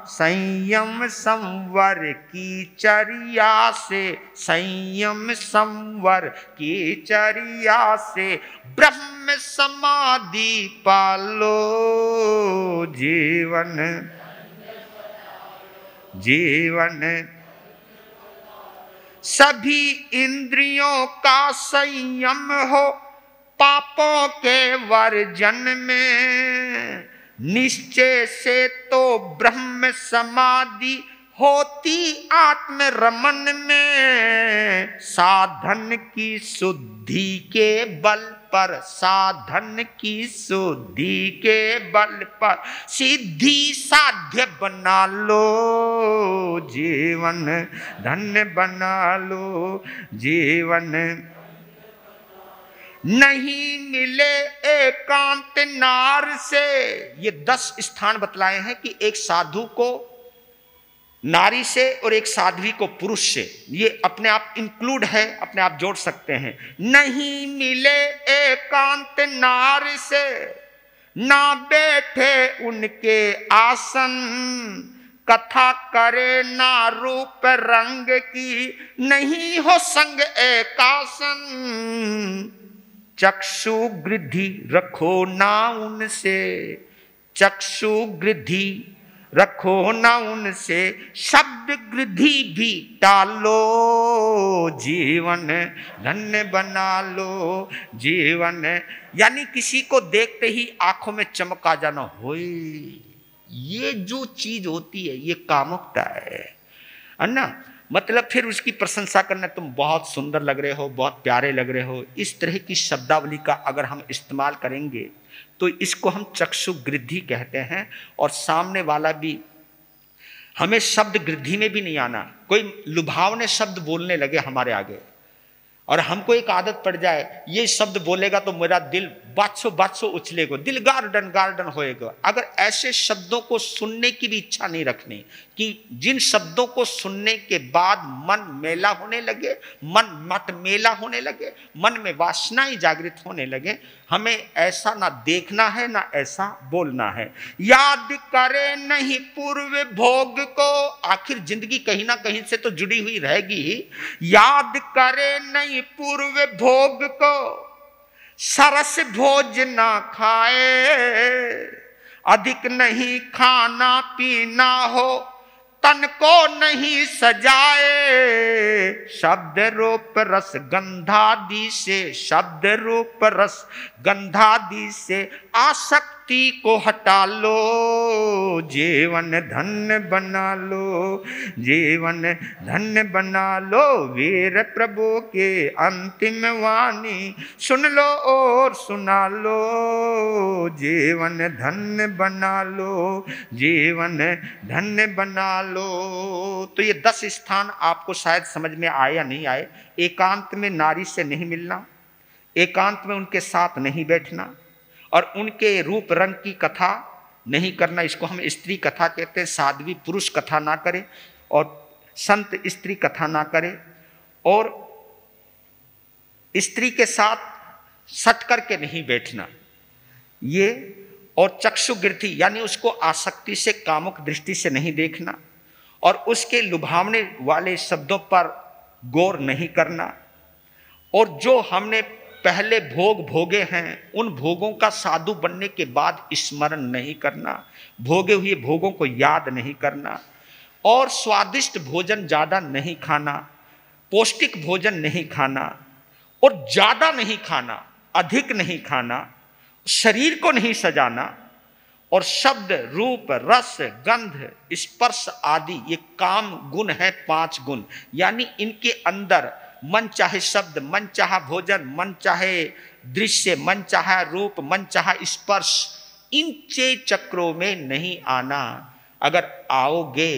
संयम संवर की चर्या से, संयम संवर की चर्या से ब्रह्म समाधि पालो, जीवन जीवन सभी इंद्रियों का संयम हो, पापों के वर्जन में, निश्चय से तो ब्रह्म समाधि होती आत्म रमन में, साधन की शुद्धि के बल पर, साधन की शुद्धि के बल पर सिद्धि साध्य बना लो, जीवन धन्य बना लो, जीवन नहीं मिले एकांत नार से। ये 10 स्थान बतलाए हैं कि एक साधु को नारी से और एक साध्वी को पुरुष से, ये अपने आप इंक्लूड है, अपने आप जोड़ सकते हैं। नहीं मिले एकांत नार से, ना बैठे उनके आसन, कथा करे ना रूप रंग की, नहीं हो संग एकासन, चक्षु गृद्धि रखो ना उनसे, चक्षु गृद्धि रखो ना उनसे, शब्द गृद्धि भी टालो, जीवन धन्य बना लो, जीवन यानी किसी को देखते ही आंखों में चमक आ जाना, होए ये जो चीज होती है ये कामुकता है ना। मतलब फिर उसकी प्रशंसा करना, तुम बहुत सुंदर लग रहे हो, बहुत प्यारे लग रहे हो, इस तरह की शब्दावली का अगर हम इस्तेमाल करेंगे तो इसको हम चक्षु गृद्धि कहते हैं। और सामने वाला भी, हमें शब्द गृद्धि में भी नहीं आना, कोई लुभावने शब्द बोलने लगे हमारे आगे और हमको एक आदत पड़ जाए, ये शब्द बोलेगा तो मेरा दिल बादशो बादशो उछलेगा, दिल गार्डन गार्डन होएगा। अगर ऐसे शब्दों को सुनने की भी इच्छा नहीं रखनी, कि जिन शब्दों को सुनने के बाद मन मेला होने लगे, मन मत मेला होने लगे, मन में वासनाएं जागृत होने लगे, हमें ऐसा ना देखना है ना ऐसा बोलना है। याद करे नहीं पूर्व भोग को, आखिर जिंदगी कहीं ना कहीं से तो जुड़ी हुई रहेगी। याद करे नहीं पूर्व भोग को, सरस भोज ना खाए, अधिक नहीं खाना पीना हो, तन को नहीं सजाए, शब्द रूप रस गंधादि से, शब्द रूप रस गंधादि से आसक्ति को हटा लो, जीवन धन्य बना लो, जीवन धन्य बना लो। वीर प्रभु के अंतिम वाणी सुन लो और सुना लो, जीवन धन्य बना लो, जीवन धन्य बना लो। तो ये 10 स्थान आपको शायद समझ में आए या नहीं आए। एकांत में नारी से नहीं मिलना, एकांत में उनके साथ नहीं बैठना और उनके रूप रंग की कथा नहीं करना, इसको हम स्त्री कथा कहते हैं। साध्वी पुरुष कथा ना करे और संत स्त्री कथा ना करे, और स्त्री के साथ सट करके नहीं बैठना ये, और चक्षुगृद्धि यानी उसको आसक्ति से, कामुक दृष्टि से नहीं देखना, और उसके लुभावने वाले शब्दों पर गौर नहीं करना, और जो हमने पहले भोग भोगे हैं उन भोगों का साधु बनने के बाद स्मरण नहीं करना, भोगे हुए भोगों को याद नहीं करना, और स्वादिष्ट भोजन ज़्यादा नहीं खाना, पौष्टिक भोजन नहीं खाना, और ज़्यादा नहीं खाना, अधिक नहीं खाना, शरीर को नहीं सजाना, और शब्द, रूप, रस, गंध, स्पर्श आदि ये काम गुण है, 5 गुण। यानी इनके अंदर मन चाहे शब्द, मन चाहा भोजन, मन चाहे दृश्य, मन चाहा रूप, मन चाहा स्पर्श, इन 6 चक्रों में नहीं आना। अगर आओगे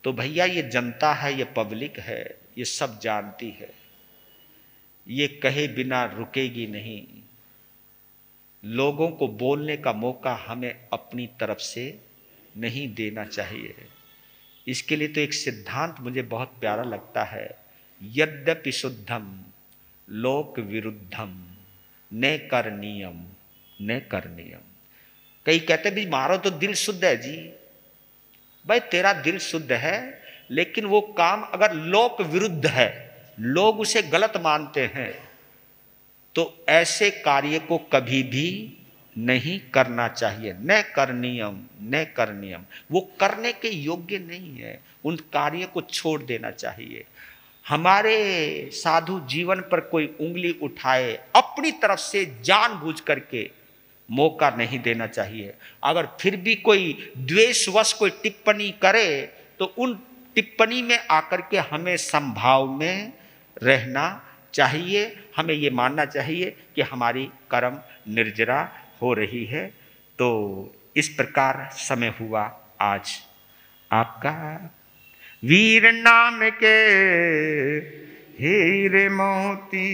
तो भैया ये जनता है, ये पब्लिक है, ये सब जानती है, ये कहे बिना रुकेगी नहीं। लोगों को बोलने का मौका हमें अपनी तरफ से नहीं देना चाहिए। इसके लिए तो एक सिद्धांत मुझे बहुत प्यारा लगता है, यद्यपि शुद्धम लोक विरुद्धम न करणीयम न करणीयम। कई कहते भी मारो तो दिल शुद्ध है जी। भाई तेरा दिल शुद्ध है, लेकिन वो काम अगर लोक विरुद्ध है, लोग उसे गलत मानते हैं, तो ऐसे कार्य को कभी भी नहीं करना चाहिए। न करणीयम न करणीयम, वो करने के योग्य नहीं है, उन कार्य को छोड़ देना चाहिए। हमारे साधु जीवन पर कोई उंगली उठाए, अपनी तरफ से जानबूझ करके मौका नहीं देना चाहिए। अगर फिर भी कोई द्वेषवश कोई टिप्पणी करे, तो उन टिप्पणी में आकर के हमें संभाव में रहना चाहिए। हमें ये मानना चाहिए कि हमारी कर्म निर्जरा हो रही है। तो इस प्रकार समय हुआ आज आपका। वीर नाम के हीरे मोती